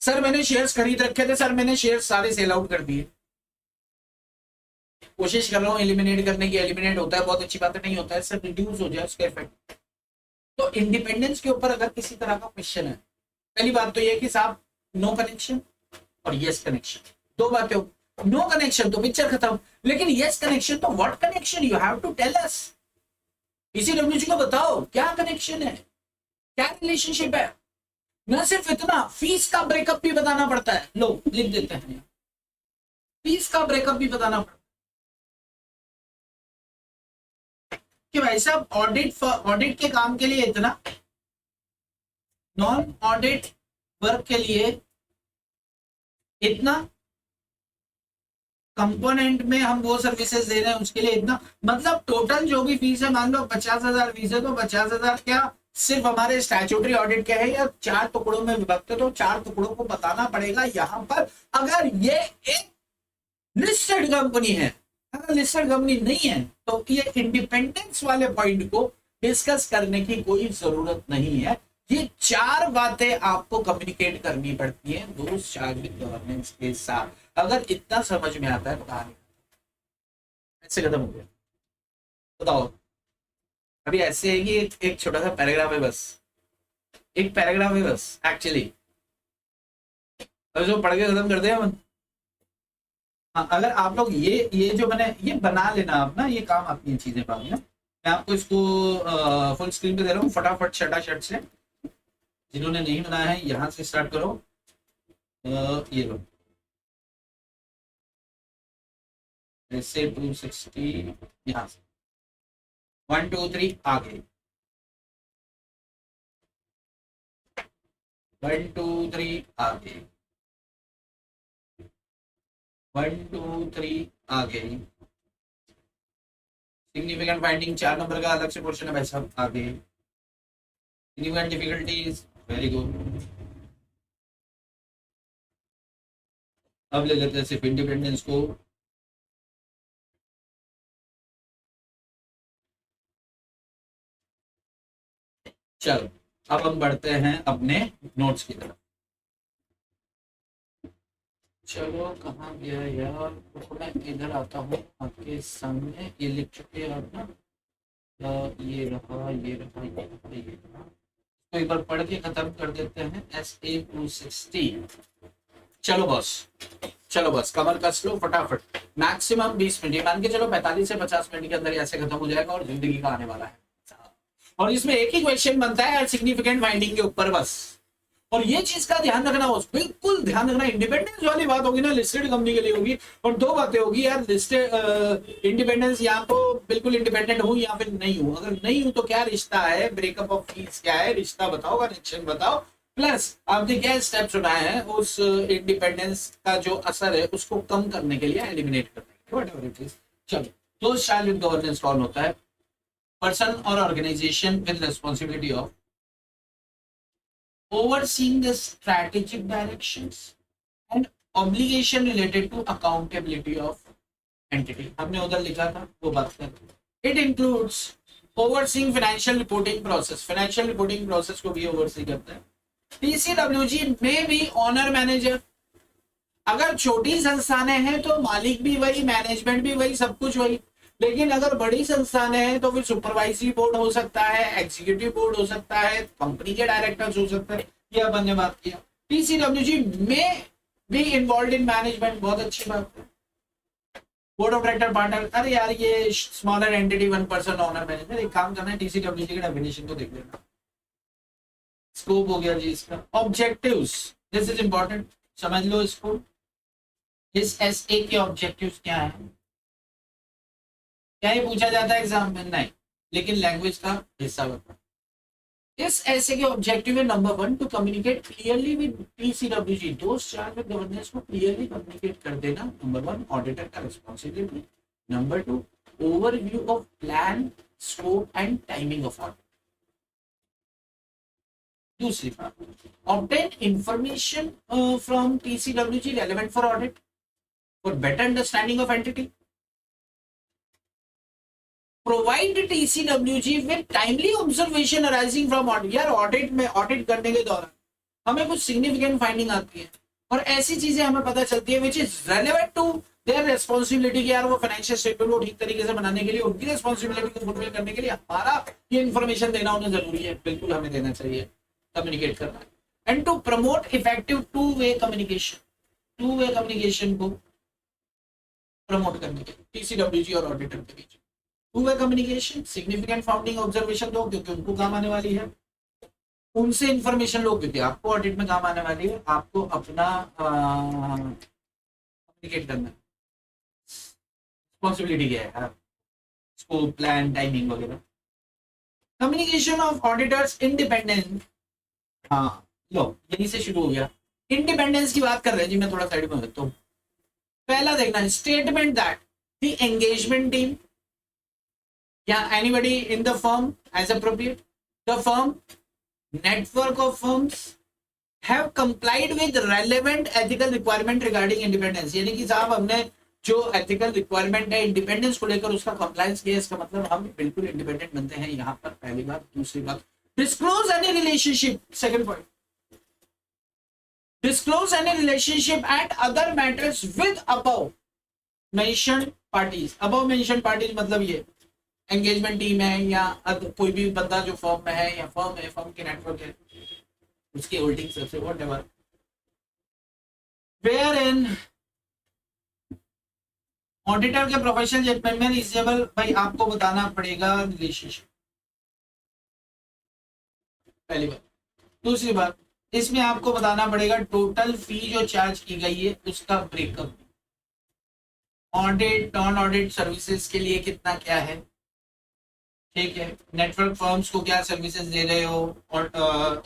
सर मैंने शेयर्स खरीद रखे थे, सर मैंने शेयर्स सारे सेल आउट कर दिए, कोशिश कर रहा हूँ एलिमिनेट करने की। एलिमिनेट होता है बहुत अच्छी बात है, नहीं होता है सर रिड्यूस हो जाए उसका इफेक्ट। तो इंडिपेंडेंस के ऊपर अगर किसी तरह का क्वेश्चन है, पहली बात तो ये कि साहब नो कनेक्शन और यस कनेक्शन, दो बातें हो। नो कनेक्शन तो पिक्चर खत्म, लेकिन यस कनेक्शन तो what connection, you have to tell us. PCWG को बताओ क्या कनेक्शन है, क्या रिलेशनशिप है। न सिर्फ इतना, फीस का ब्रेकअप भी बताना पड़ता है। लो लिख देते हैं, फीस का ब्रेकअप भी बताना पड़ता है कि भाई साहब ऑडिट के काम के लिए इतना, नॉन ऑडिट वर्क के लिए इतना, कंपोनेंट में हम वो सर्विसेज दे रहे हैं उसके लिए इतना। मतलब टोटल जो भी फीस है, मान लो 50,000 फीस है, तो 50,000 क्या सिर्फ हमारे स्टैट्यूटरी ऑडिट के है, या 4 टुकड़ों में विभक्त है, तो 4 टुकड़ों को बताना पड़ेगा यहाँ पर। अगर ये एक लिस्टेड कंपनी है, अगर लिस्टेड कंपनी नहीं है तो ये इंडिपेंडेंस वाले पॉइंट को डिस्कस करने की कोई जरूरत नहीं है। ये 4 बातें आपको कम्युनिकेट करनी पड़ती है दोस्त शागिर्द गवर्नेंस के साथ। अगर इतना समझ में आता है तो कहानी ऐसे खत्म हो गया। बताओ, अभी ऐसे है कि एक छोटा सा पैराग्राफ है, बस एक पैराग्राफ है बस एक्चुअली, जो पढ़ के खत्म कर दिया मन। हाँ, अगर आप लोग ये जो मैंने ये बना लेना आप ना, ये काम आपकी चीजें पाऊंगी ना। मैं आपको इसको फुल स्क्रीन पे दे रहा हूँ, फटाफट शटाशट से। जिन्होंने नहीं बनाया है यहाँ से स्टार्ट करो। ये लो, ऐसे 260 यहाँ से 1 2 3 आगे, 1 2 3 आगे, 1 2 3 आगे। सिग्निफिकेंट फाइंडिंग 4 नंबर का अलग से क्वेश्चन है भाई साहब, आगे। Significant difficulties, very good. अब ले लेते हैं सिर्फ इंडिपेंडेंस को। चलो अब हम बढ़ते हैं अपने नोट्स की तरफ। चलो कहाँ गया यार, तो मैं इधर आता हूँ आपके सामने। ये लिख चुके हैं आप ना, ये रहा, ये रहा, ये रहा, ये रहा। तो एक बार पढ़ के खत्म कर देते हैं। SA 260। चलो बस, चलो बस कमर कस लो फटाफट। मैक्सिमम 20 मिनट, ये मान के चलो 45 से 50 मिनट के अंदर ऐसे खत्म हो जाएगा और जिंदगी का आने वाला है। और इसमें एक ही क्वेश्चन बनता है सिग्निफिकेंट फाइंडिंग के ऊपर बस। और ये चीज का ध्यान रखना, उस बिल्कुल ध्यान रखना। इंडिपेंडेंस वाली बात होगी ना, लिस्टेड कंपनी के लिए होगी। और 2 बातें होगी यार, लिस्टेड इंडिपेंडेंस, या तो बिल्कुल इंडिपेंडेंट हूं या फिर नहीं हूं। अगर नहीं हूं तो क्या रिश्ता है, ब्रेकअप ऑफ फीस क्या है, रिश्ता बताओ, कनेक्शन बताओ। प्लस आपने क्या स्टेप्स उठाए हैं उस इंडिपेंडेंस का जो असर है उसको कम करने के लिए, एलिमिनेट करने के लिए, व्हाटएवर इट इज। चलो, तो शायद गवर्नेंस कौन होता है? पर्सन और organisation with responsibility of overseeing the strategic directions and obligation related to accountability of entity। हमने उधर लिखा था वो बात कर। It includes overseeing financial reporting process। financial reporting process को भी oversee करता है। TCWG में भी ऑनर मैनेजर। अगर छोटी संस्थानें हैं तो मालिक भी वही, मैनेजमेंट भी वही, सब कुछ वही। लेकिन अगर बड़ी संस्थानें हैं तो फिर सुपरवाइजरी बोर्ड हो सकता है, एग्जीक्यूटिव बोर्ड हो सकता है, कंपनी के डायरेक्टर्स हो सकते हैं। ये अपन ने बात किया। टीसीडब्ल्यूजी में भी इन्वॉल्व इन मैनेजमेंट, बहुत अच्छी बात है। बोर्ड ऑफ डायरेक्टर पार्टनर, अरे यार ये smaller entity 1 person owner manager. एक काम करना है, टीसीडब्ल्यूजी की डेफिनेशन को देख लेना। स्कोप हो गया जी इसका। ऑब्जेक्टिव्स, दिस इज इंपॉर्टेंट, समझ लो इसको। इस एसए के ऑब्जेक्टिव्स क्या है? क्या ये पूछा जाता है एग्जाम में? नहीं, लेकिन लैंग्वेज का हिस्सा होता है। इस ऐसे के ऑब्जेक्टिव है number 1 to communicate clearly with TCWG. Those charge with governance को क्लियरली कम्युनिकेट कर देना। नंबर 1 ऑडिटर का responsibility. Number 2 overview of plan, scope and timing of audit. दूसरी बात, obtain information from TCWG relevant for audit for better understanding of entity. Provide TCWG with timely observation arising from audit. यार audit में, audit करने के दौरान हमें कुछ significant finding आती है और ऐसी चीजें हमें पता चलती है which is relevant to their responsibility कि यार वो फाइनेंशियल स्टेटमेंट को ठीक तरीके से बनाने के लिए, उनकी रिस्पॉन्सिबिलिटी को फुलफिल करने के लिए हमारा ये इन्फॉर्मेशन देना उन्हें जरूरी है। बिल्कुल हमें देना चाहिए, कम्युनिकेट करना है। And to promote effective two way communication. Two way communication को प्रमोट करने के टीसीडब्ल्यूजी और ऑडिटर के बीच two way communication, significant founding observation दो क्योंकि उनको काम आने वाली है, उनसे इंफॉर्मेशन लो क्योंकि आपको ऑडिट में काम आने वाली है, आपको अपना कम्युनिकेट करना, रिस्पॉन्सिबिलिटी क्या है, स्कोप, प्लान, टाइमिंग वगैरह। कम्युनिकेशन ऑफ ऑडिटर्स इंडिपेंडेंस, हाँ लो यहीं से शुरू हो गया। इंडिपेंडेंस की बात कर रहे हैं जी, मैं थोड़ा साइड में रखता हूँ। पहला देखना है statement that the engagement team या anybody in the firm as appropriate the firm network of firms have complied with relevant ethical requirement regarding independence, यानी कि साहब हमने जो ethical requirement है independence को लेकर उसका compliance किया, इसका मतलब हम बिल्कुल independent बनते हैं यहाँ पर, पहली बात। दूसरी बात, disclose any relationship, second point, disclose any relationship and other matters with above mentioned parties। above mentioned parties मतलब ये एंगेजमेंट टीम है या कोई भी बंदा जो फर्म में है या फर्म है, फर्म के नेटवर्क है, उसकी होल्डिंग सबसे व्हाटएवर, वेयर इन ऑडिटर के प्रोफेशनल जजमेंट में रीजनेबल, भाई आपको बताना पड़ेगा रिलेशनशिप, पहली बात। दूसरी बात, इसमें आपको बताना पड़ेगा टोटल फी जो चार्ज की गई है उसका breakup, audit non audit services के लिए कितना क्या है, ठीक है, नेटवर्क फर्म्स को क्या सर्विसेज दे रहे हो और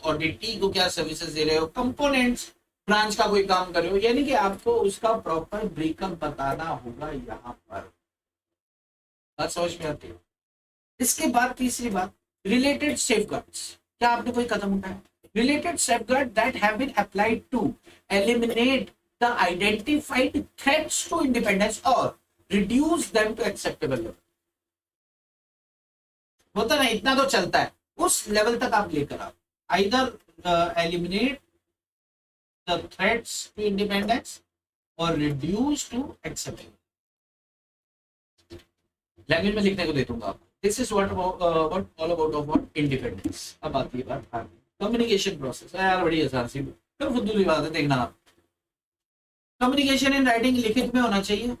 ऑडिटी को क्या सर्विसेज दे रहे हो, कंपोनेंट्स ब्रांच का कोई काम कर रहे हो, यानी कि आपको उसका प्रॉपर ब्रेकअप बताना होगा यहाँ पर, बात समझ में आती है। इसके बाद तीसरी बात, रिलेटेड सेफगार्ड्स, क्या आपने कोई कदम उठाया, related safeguard that have been applied to eliminate the identified threats to independence और reduce them to acceptable level, होता ना इतना तो चलता है, उस लेवल तक आप लेकर आओ, either eliminate the threats to independence और रिड्यूस टू एक्सेप्टेबल। लैंग्वेज में लिखने को दे दूंगा आपको, this is what all about of what independence. अब आती है बात कम्युनिकेशन प्रोसेस, यार बड़ी आसान सी फुद्दूली बात है, देखना आप। कम्युनिकेशन इन राइटिंग, लिखित में होना चाहिए।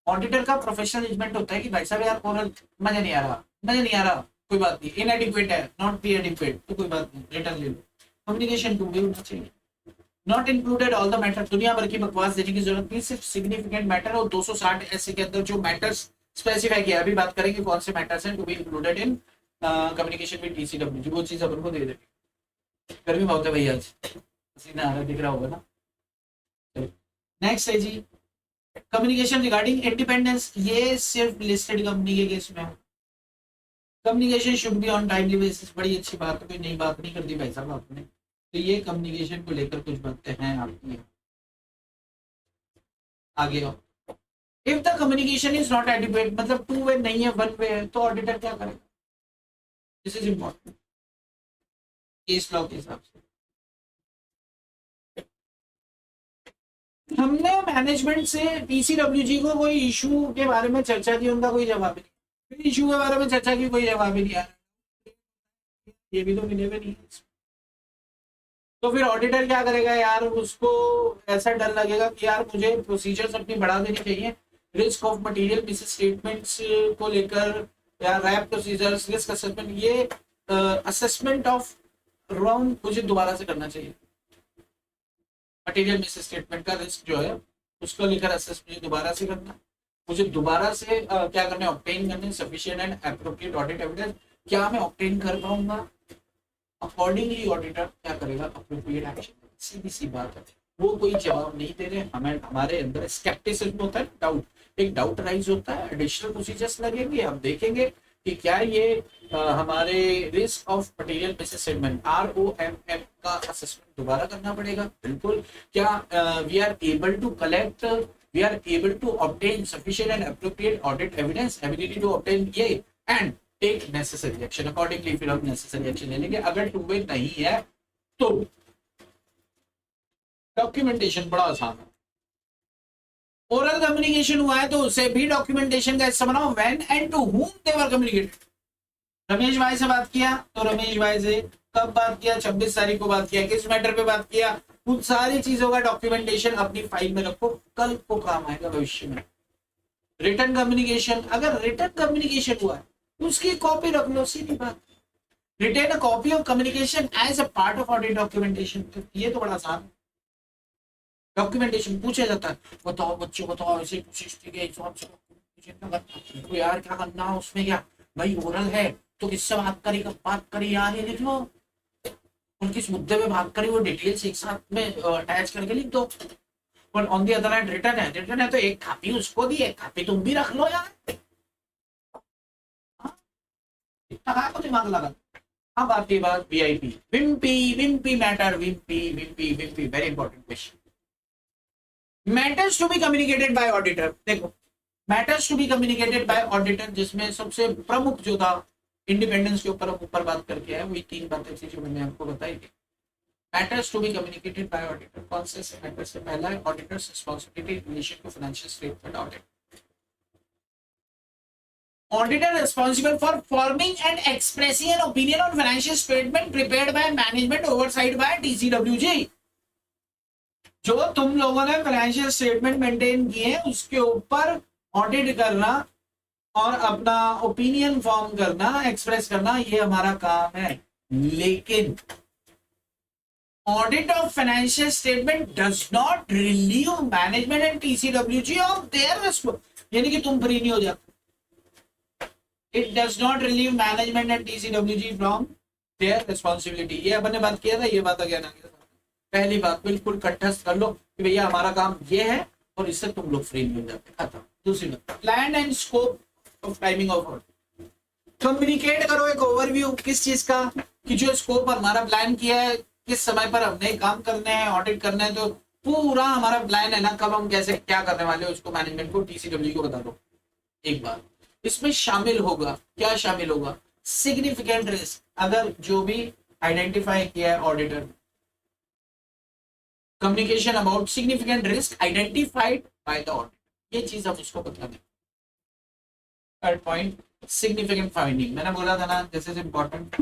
ऑडिटर का प्रोफेशनल जजमेंट होता है कि भाई साहब यार ओरल मजा नहीं आ रहा, मजा नहीं आ रहा, कोई बात नहीं, इनएडिक्वेट है, नॉट बी एडिक्वेट, तो कोई बात नहीं, रिटर्न ले लो। कम्युनिकेशन टू वे होना चाहिए, not included all the matter, दुनिया भर की बकवास देने की जरूरत नहीं, सिर्फ सिग्निफिकेंट मैटर और 260 ऐसे के अंदर जो मैटर्स स्पेसिफाई किया, अभी बात करेंगे कौन से मैटर्स हैं to be included in communication with TCWG, वो चीज अपन को दे देंगे। गर्मी बहुत है भैया, पसीना आ रहा दिख रहा होगा ना। नेक्स्ट है जी कम्युनिकेशन रिगार्डिंग इंडिपेंडेंस, ये सिर्फ लिस्टेड कंपनी के केस में है। Communication should be on timely basis, बड़ी अच्छी बात है, कोई नई बात नहीं कर दी भाई साहब आपने, तो ये कम्युनिकेशन को लेकर कुछ बातें हैं आपकी। आगे आओ, if the communication is not adequate, मतलब टू वे नहीं है, वन वे है, तो ऑडिटर क्या करेगा, this is important case law के हिसाब से। हमने मैनेजमेंट से टीसीडब्ल्यूजी को कोई इशू के बारे में चर्चा की, उनका कोई जवाब नहीं, फिर इशू के बारे में चर्चा की, कोई जवाब ही नहीं आ रहा, ये भी तो मिलेगा नहीं। तो फिर ऑडिटर क्या करेगा यार, उसको ऐसा डर लगेगा कि यार मुझे प्रोसीजर्स अपनी बढ़ा देनी चाहिए, रिस्क ऑफ मटेरियल मिसस्टेटमेंट्स को लेकर या रैप प्रोसीजर्स, रिस्क असेसमेंट, ये असेसमेंट ऑफ रॉन्ग मुझे दोबारा से करना चाहिए, मटेरियल मिसस्टेटमेंट का रिस्क जो है उसको लेकर असेस मुझे दोबारा से करना, मुझे दोबारा से क्या करना है, ऑब्टेन करने sufficient and appropriate audit evidence, क्या मैं ऑब्टेन कर पाऊंगा, अकॉर्डिंगली ऑडिटर क्या करेगा, अप्रोप्रिएट एक्शन। सीधी सी बात है, वो कोई जवाब नहीं दे रहे, हमें हमारे अंदर स्केप्टिसिज्म होता है, डाउट, एक डाउट राइज होता है, एडिशनल प्रोसीजर्स लगेंगे, हम देखेंगे कि क्या ये हमारे risk of material misstatement ROMM का असेसमेंट दोबारा करना पड़ेगा, बिल्कुल। क्या we are able to collect, we are able to obtain sufficient and appropriate audit evidence, ability to obtain ये and take necessary action accordingly, फिर हम नेसेसरी एक्शन ले लेंगे। अगर टू वे नहीं है तो डॉक्यूमेंटेशन बड़ा आसान है, ओरल कम्युनिकेशन हुआ है तो उसे भी डॉक्यूमेंटेशन का हिस्सा बनाओ, when and to whom they were communicated. Ramesh भाई से बात किया तो रमेश भाई से कब बात किया, 26 तारीख को बात किया, किस मैटर पे बात किया, उन सारी चीजों का डॉक्यूमेंटेशन अपनी फाइल में रखो, कल को काम आएगा भविष्य में। रिटर्न कम्युनिकेशन, अगर रिटर्न कम्युनिकेशन हुआ है उसकी कॉपी रख लो, सीधी बात। Retain a copy of communication as a part of audit documentation, ये तो बड़ा आसान है। डॉक्यूमेंटेशन पूछा जाता है, बताओ बच्चों बताओ ऐसे पूछे के हिसाब से तो यार क्या करना उसमें, क्या भाई ओरल है तो किससे बात करी यार, ये लिख लो, और किस मुद्दे पे बात करी वो डिटेल्स एक साथ में अटैच करके लिख दो। पर on the other hand return है तो एक कॉपी उसको दी, एक कॉपी तुम भी रख लो यार। हाँ? इतना कहाँ को दिमाग लगा। अब आती है बात VIP, wimpy matter, wimpy very important question. Matters to be communicated by auditor, देखो matters to be communicated by auditor, जिसमें सबसे प्रमुख जो था इंडिपेंडेंस के ऊपर बात करके है, वही 3 बातें थी जो मैंने आपको बताई थी। Matters to be communicated by auditor, कौन से मैटर से पहला है auditor's responsibility in relation to financial statement audit. Auditor responsible for forming and expressing an opinion on financial statement prepared by management oversight by TCWG। जो तुम लोगों ने financial statement maintain किए हैं उसके ऊपर ऑडिट करना और अपना ओपिनियन फॉर्म करना, एक्सप्रेस करना, ये हमारा काम है। लेकिन audit of financial statement does not relieve management and TCWG of their, यानी कि तुम फ्री नहीं हो जाते। It does not relieve management and TCWG from their responsibility। ये अपन ने बात किया था, ये बात अगेन आगे पहली बात बिल्कुल कंठस्थ कर लो कि भैया हमारा काम ये है और इससे तुम लोग फ्री नहीं हो जाते, खत्म। दूसरी बात plan and scope of timing of audit, communicate करो एक ओवरव्यू किस चीज का, कि जो स्कोप हमारा प्लान किया है, किस समय पर हमने काम करने हैं, ऑडिट करना है, तो पूरा हमारा प्लान है ना, कब हम कैसे क्या करने वाले हो उसको मैनेजमेंट को TCWG को बता दो। एक बात इसमें शामिल होगा, क्या शामिल होगा, सिग्निफिकेंट रिस्क, अगर जो भी आइडेंटिफाई किया है auditor, communication about significant risk identified by the auditor, ये चीज हम उसको बता दें। थर्ड पॉइंट सिग्निफिकेंट फाइंडिंग, मैंने बोला था ना दिस इज इंपॉर्टेंट।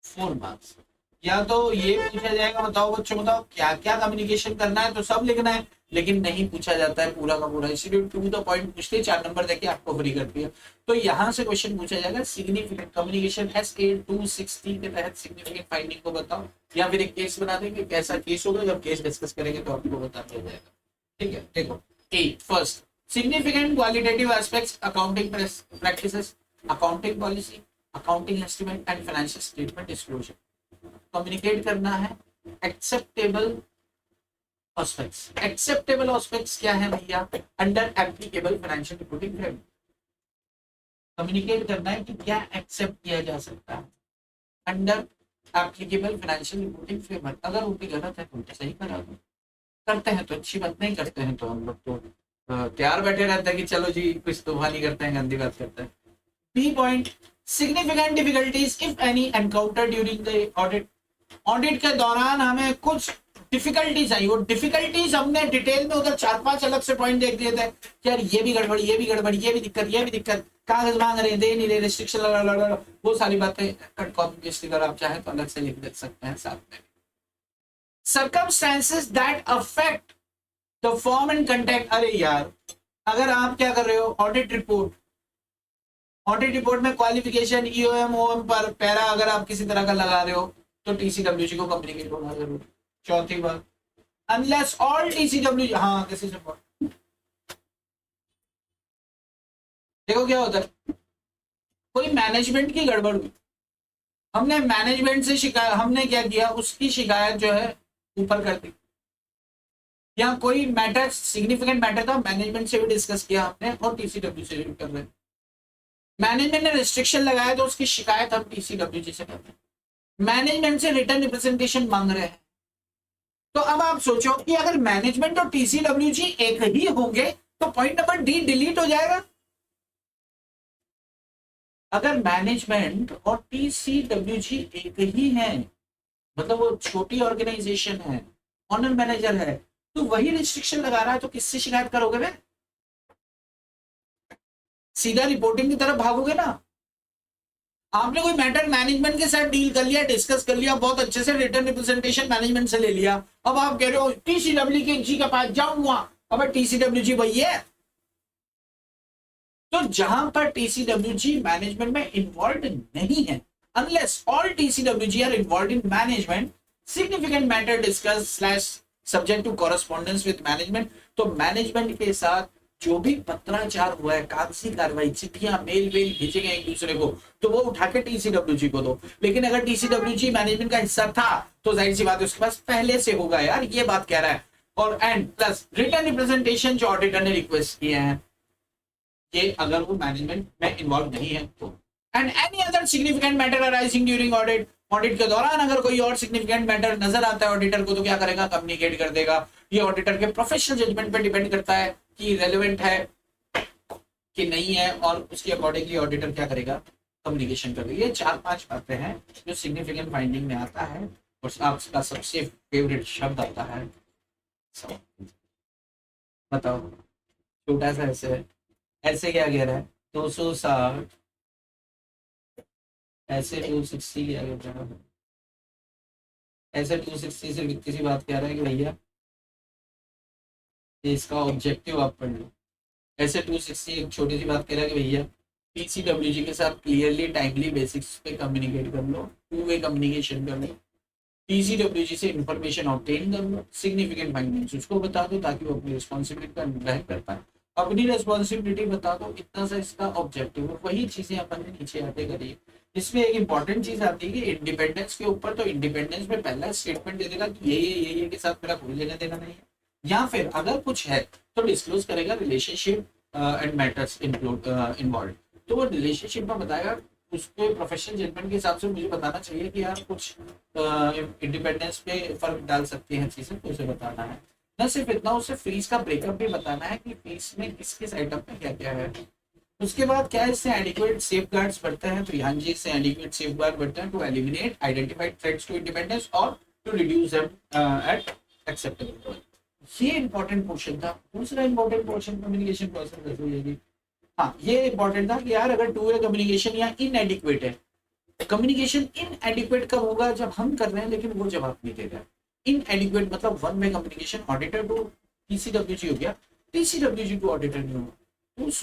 4 मार्क्स, या तो ये पूछा जाएगा बताओ बच्चों बताओ क्या क्या कम्युनिकेशन करना है, तो सब लिखना है, लेकिन नहीं पूछा जाता है पूरा का पूरा, इसलिए टू द पॉइंट पूछते 4 नंबर देके आपको फ्री करती है। तो यहाँ से क्वेश्चन पूछा जाएगा सिग्निफिकेंट कम्युनिकेशन SA 260 के तहत सिग्निफिकेंट फाइंडिंग को बताओ, या फिर एक केस बना देंगे, कैसा केस होगा जब केस डिस्कस करेंगे तो आपको बता दिया जाएगा। ठीक है, देखो first significant qualitative aspects accounting practices, accounting policy, accounting estimate and financial statement disclosure. Communicate करना है एक्सेप्टेबल एस्पेक्ट्स, एक्सेप्टेबल एस्पेक्ट्स क्या है भैया, under applicable financial reporting framework. Communicate करना है कि क्या एक्सेप्ट किया जा सकता है under applicable financial reporting framework. अगर उनकी गलत है तो उनसे सही करा दो, करते हैं तो अच्छी बात, नहीं करते हैं तो हम लोग तो तैयार बैठे रहते हैं कि चलो जी कुछ तोहफा नहीं करते हैं, गंदी बात करते हैं। B point significant difficulties if any encounter during the audit, audit के दौरान हमें कुछ डिफिकल्टीज आई, वो डिफिकल्टीज हमने डिटेल में उधर 4-5 अलग से पॉइंट देख दिए थे कि यार ये भी गड़बड़, ये भी गड़बड़, ये भी दिक्कत, कागज मांग रहे दे नहीं रहे, रिस्ट्रिक्शन, वो सारी बातें कट कॉपी पेस्ट अगर आप चाहें तो अलग से लिख दे सकते हैं साथ में। Circumstances that affect the form and content, अरे यार अगर आप क्या कर रहे हो ऑडिट रिपोर्ट में क्वालिफिकेशन EOM OM पर पैरा अगर आप किसी तरह का लगा रहे हो तो TCWG को कम्युनिकेट होना जरूर। चौथी बात अनलेस ऑल TCWG, हाँ दिस इज इंपॉर्टेंट। देखो क्या होता है, कोई मैनेजमेंट की गड़बड़ हुई, हमने मैनेजमेंट से शिकायत, हमने क्या किया उसकी शिकायत जो है ऊपर कर दी, या कोई मैटर सिग्निफिकेंट मैटर था मैनेजमेंट से भी डिस्कस किया हमने और TCWG से भी कर रहे हैं, मैनेजमेंट ने रिस्ट्रिक्शन लगाया तो उसकी शिकायत हम TCWG से करते हैं, मैनेजमेंट से रिटर्न रिप्रेजेंटेशन मांग रहे हैं। तो अब आप सोचो कि अगर मैनेजमेंट और TCWG एक ही होंगे तो पॉइंट नंबर D डिलीट हो जाएगा। अगर मैनेजमेंट और TCWG एक ही हैं, मतलब वो छोटी ऑर्गेनाइजेशन है, ऑनर मैनेजर है, तो वही रिस्ट्रिक्शन लगा रहा है, तो किससे शिकायत करोगे बे? सीधा रिपोर्टिंग की तरफ भागोगे ना। आपने कोई मैटर मैनेजमेंट के साथ डील कर लिया, डिस्कस कर लिया बहुत अच्छे से, रिटर्न रिप्रेजेंटेशन मैनेजमेंट से ले लिया, अब आप कह रहे हो टीसीडब्ल्यू के जी के पास जाऊंगा। अब टीसीडब्ल्यू जी वही है। तो जहां पर टीसीडब्ल्यू जी मैनेजमेंट में इन्वॉल्व नहीं है, unless all TCWG are involve in management, significant matter discuss slash subject to correspondence with management, तो मैनेजमेंट के साथ जो भी पत्राचार हुआ है, कागजी कार्रवाई, चिट्ठियां मेल वेल भेजे गए एक दूसरे को, तो वो उठा के टीसीडब्ल्यू जी को दो। लेकिन अगर टीसीडब्ल्यू जी मैनेजमेंट का हिस्सा था तो जाहिर सी बात है उसके पास पहले से होगा यार, ये बात कह रहा है। और एंड प्लस रिटर्न रिप्रेजेंटेशन जो ऑडिटर ने रिक्वेस्ट किए हैं, कि अगर वो मैनेजमेंट में इन्वॉल्व नहीं है तो, and any other significant matter arising during audit, audit के दौरान अगर कोई और सिग्निफिकेंट मैटर नजर आता है ऑडिटर को, तो क्या करेगा, कम्युनिकेट कर देगा। ये ऑडिटर के प्रोफेशनल जजमेंट पे डिपेंड करता है कि रेलेवेंट है कि नहीं है, और उसके अकॉर्डिंगली ऑडिटर क्या करेगा, कम्युनिकेशन कर देगा। ये 4-5 बातें हैं जो सिग्निफिकेंट फाइंडिंग में आता है। और आपका सबसे फेवरेट शब्द आता है, बताओ, छोटा सा ऐसे है, ऐसे क्या कह रहा है, 260, ऐसे 260 क्या कह रहा है, ऐसे 260 से इतनी सी बात कह रहा है कि भैया इसका ऑब्जेक्टिव आप पढ़ लो। ऐसे 260 एक छोटी सी बात कह रहा है कि भैया पीसीडब्ल्यू जी के साथ क्लियरली टाइमली बेसिक्स पे कम्युनिकेट कर लो, टू वे कम्युनिकेशन कर लो, पीसीडब्ल्यू जी से इंफॉर्मेशन ऑब्टेन कर लो, सिग्निफिकेंट फाइंडिंग्स उसको बता दो ताकि वो अपनी रिस्पॉन्सिबिलिटी का निर्वहन कर पाए, अपनी रिस्पॉन्सिबिलिटी बता दो, इतना सा इसका ऑब्जेक्टिव। वही चीजें अपन ने नीचे आते करी। इसमें एक इंपॉर्टेंट चीज आती है कि इंडिपेंडेंस के ऊपर, तो इंडिपेंडेंस में पहला स्टेटमेंट दे देगा कि ये के साथ मेरा कोई लेना देना नहीं है, या फिर अगर कुछ है तो डिस्क्लोज करेगा रिलेशनशिप एंड मैटर्स इन्वॉल्व। तो वो रिलेशनशिप में बताएगा, उसके प्रोफेशनल जजमेंट के हिसाब से मुझे बताना चाहिए कि यार कुछ इंडिपेंडेंस पे फर्क डाल सकती हैं चीजें, तो उसे बताना है। न सिर्फ इतना, उसे फीस का ब्रेकअप भी बताना है कि फीस में किस किस आइटम में क्या क्या है। उसके बाद क्या है, इससे एडिक्वेट सेफगार्ड्स बढ़ते हैं, तो यहाँ जी इससे एडिक्वेट सेफगार्ड बढ़ते हैं to eliminate identified threats to independence और to reduce them at acceptable. ये इंपॉर्टेंट पोर्शन था। दूसरा इंपॉर्टेंट पोर्शन कम्युनिकेशन प्रोसेस रखिएगी। हाँ, ये इंपॉर्टेंट था कि यार अगर टू वे कम्युनिकेशन या इनएडिक्वेट है, कम्युनिकेशन इनएडिक्वेट कब होगा, जब हम कर रहे हैं लेकिन वो जवाब नहीं दे रहा है। इनएडिक्वेट मतलब one way communication, auditor to TCWG हो गया, टीसीडब्ल्यू जी टू ऑडिटर नहीं होगा। तो उस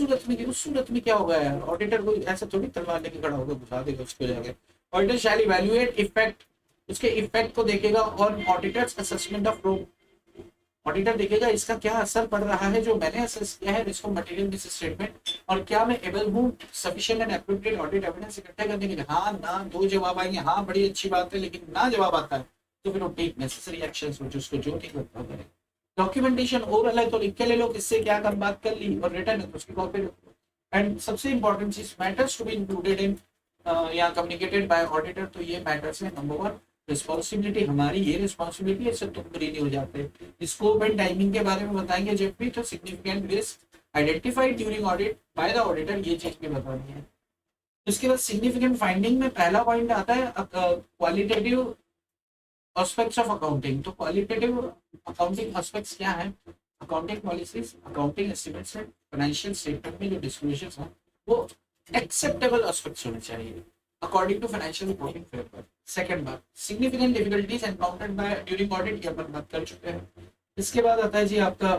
सूरत में क्या होगा यार, ऑडिटर को ऐसा थोड़ी तलवार लेके खड़ा होकर घुसा देगा उसको जाके। ऑडिटर शैल इवैल्यूएट इफेक्ट, उसके इफेक्ट को देखेगा, और auditors assessment of pro, auditor देखेगा इसका क्या असर पड़ रहा है जो मैंने असेस किया है, इसको मटेरियल मिस स्टेटमेंट, और क्या मैं एबल हूँ sufficient and appropriate audit evidence इकट्ठा करने के लिए। हाँ ना, दो जवाब आएंगे, हाँ बड़ी अच्छी बात है, लेकिन ना जवाब आता है तो फिर वो टेक नेसेसरी एक्शंस, उसको जो ठीक लगता है करें। डॉक्यूमेंटेशन ओरल है तो लिख के ले लो किससे क्या कम बात कर ली, और रिटर्न है तो उसकी कॉपी रखो। एंड सबसे इंपॉर्टेंट चीज, matters to be included in या कम्युनिकेटेड बाय ऑडिटर, तो ये मैटर्स है। नंबर 1, रिस्पॉन्सिबिलिटी हमारी, ये रिस्पॉन्सिबिलिटी है, इससे तुम फ्री नहीं हो जाते। स्कोप एंड टाइमिंग के बारे में बताएंगे जब भी, तो significant risk identified during audit by the auditor, ये चीज भी बतानी है। उसके बाद सिग्निफिकेंट फाइंडिंग में पहला पॉइंट आता है क्वालिटेटिव एस्पेक्ट्स ऑफ अकाउंटिंग। तो क्वालिटेटिव अकाउंटिंग एस्पेक्ट्स क्या है, accounting policies, accounting estimates, financial statement में जो डिस्क्लोजर्स हैं वो एक्सेप्टेबल एस्पेक्ट्स होने चाहिए according to financial reporting framework. Second बात, significant difficulties encountered by during audit, ये अपन बात कर चुके हैं। इसके बाद आता है जी आपका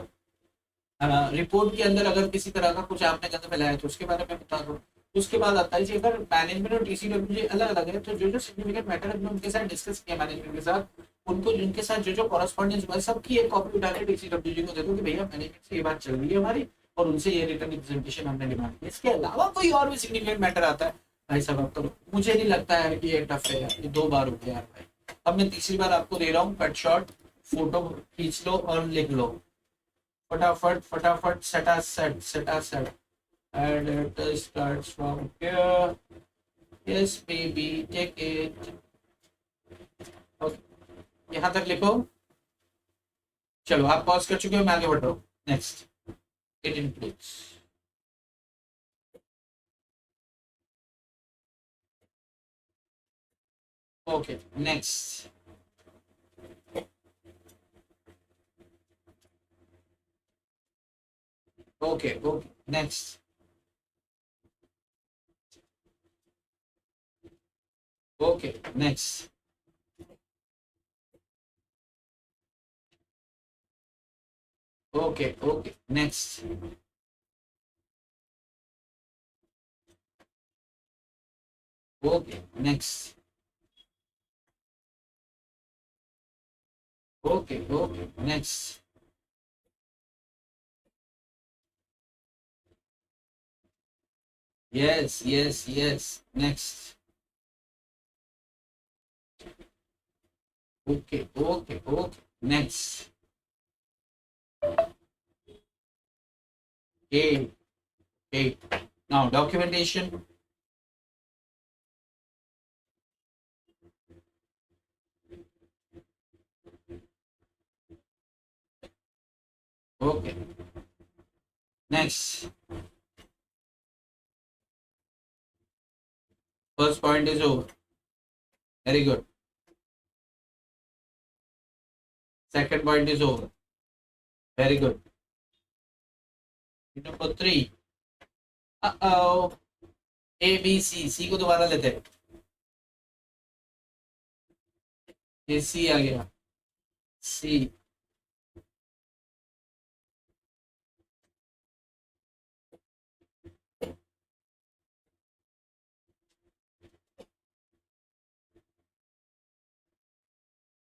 रिपोर्ट के अंदर अगर किसी तरह का कुछ आपने गंद फैलाया तो उसके बारे में बता दो। उसके बाद आता है जी अगर मैनेजमेंट और टीसीडब्ल्यू अलग अलग है, तो जो जो सिग्निफिकेंट मैटर है उनके साथ डिस्कस किया मैनेजमेंट के साथ, उनको जिनके साथ जो जो कॉरेस्पॉन्डेंस हुआ सबकी एक कॉपी उठा के टीसीडब्ल्यू को दे दो कि भैया मैनेजमेंट से ये बात चल रही है हमारी, और उनसे ये रिटर्न रिप्रेजेंटेशन हमने डिमांड की। इसके अलावा कोई और भी सिग्निफिकेंट मैटर आता है, भाई साहब आप करो। मुझे नहीं लगता है कि ये टफ है यार, ये 2 बार हो गया यार भाई। अब मैं तीसरी बार आपको दे रहा हूँ, कट शॉर्ट, फोटो खींच लो और लिख लो फटाफट फटाफट, सटा set and it starts from here. Yes baby, take it. Okay. यहाँ तक लिखो। चलो आप पॉज कर चुके हो, मैं आगे बढ़ रहा हूँ। Next, it includes, okay next, okay okay next, okay next. Okay okay next. Okay next. Okay okay next. Yes yes yes next. Okay okay okay next. eight eight now documentation। okay next। first point is over, very good। second point is over, very good। number 3 uh-oh a b c c को दोबारा लेते हैं, ये सी आ गया सी।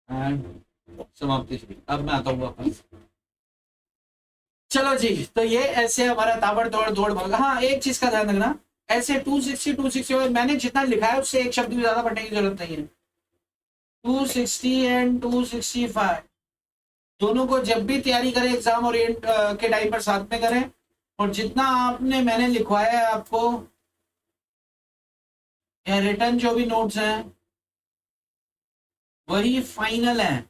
And समाप्ति श्री। अब मैं आता हूँ वापस। चलो जी, तो ये ऐसे हमारा ताबड़तोड़ दौड़ भागा। हाँ एक चीज का ध्यान रखना, ऐसे 260 260 मैंने जितना लिखा है उससे एक शब्द भी ज्यादा पढ़ने की जरूरत नहीं है। 260 एंड 265 दोनों को जब भी तैयारी करें एग्जाम ओरिएंट के टाइम पर साथ में करें, और जितना आपने मैंने लिखवाया है आपको या रिटर्न जो भी नोट्स हैं वही फाइनल है।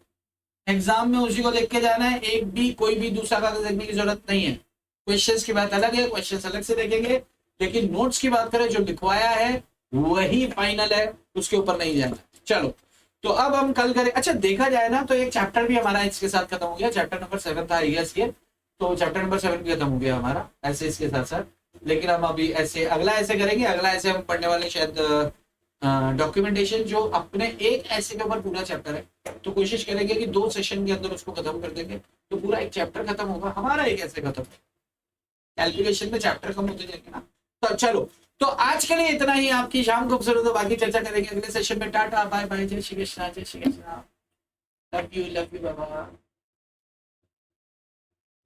एग्जाम में उसी को देख के जाना है, एक भी कोई भी दूसरा कागज देखने की जरूरत नहीं है। क्वेश्चंस की बात अलग है, क्वेश्चंस अलग से देखेंगे, लेकिन नोट्स की बात करें जो लिखवाया है वही फाइनल है, उसके ऊपर नहीं जाना। चलो तो अब हम कल करें। अच्छा देखा जाए ना तो एक चैप्टर भी हमारा इसके साथ खत्म हो गया, चैप्टर नंबर 7 था IAS ये, तो चैप्टर नंबर 7 भी खत्म हो गया हमारा ऐसे इसके साथ साथ। लेकिन हम अभी ऐसे अगला ऐसे करेंगे, अगला ऐसे हम पढ़ने वाले शायद डॉक्यूमेंटेशन, जो अपने एक ऐसे के ऊपर पूरा चैप्टर है, तो कोशिश करेंगे कि 2 सेशन के अंदर उसको खत्म कर देंगे, तो पूरा एक चैप्टर खत्म होगा हमारा। एक ऐसे खत्म, कैलकुलेशन में चैप्टर कम होते जाएंगे ना। तो चलो, तो आज के लिए इतना ही। आपकी शाम खूबसूरत हो, बाकी चर्चा करेंगे अगले सेशन में। टाटा बाय बाय, जय श्री कृष्णा, जय Shri Krishna, love you Baba.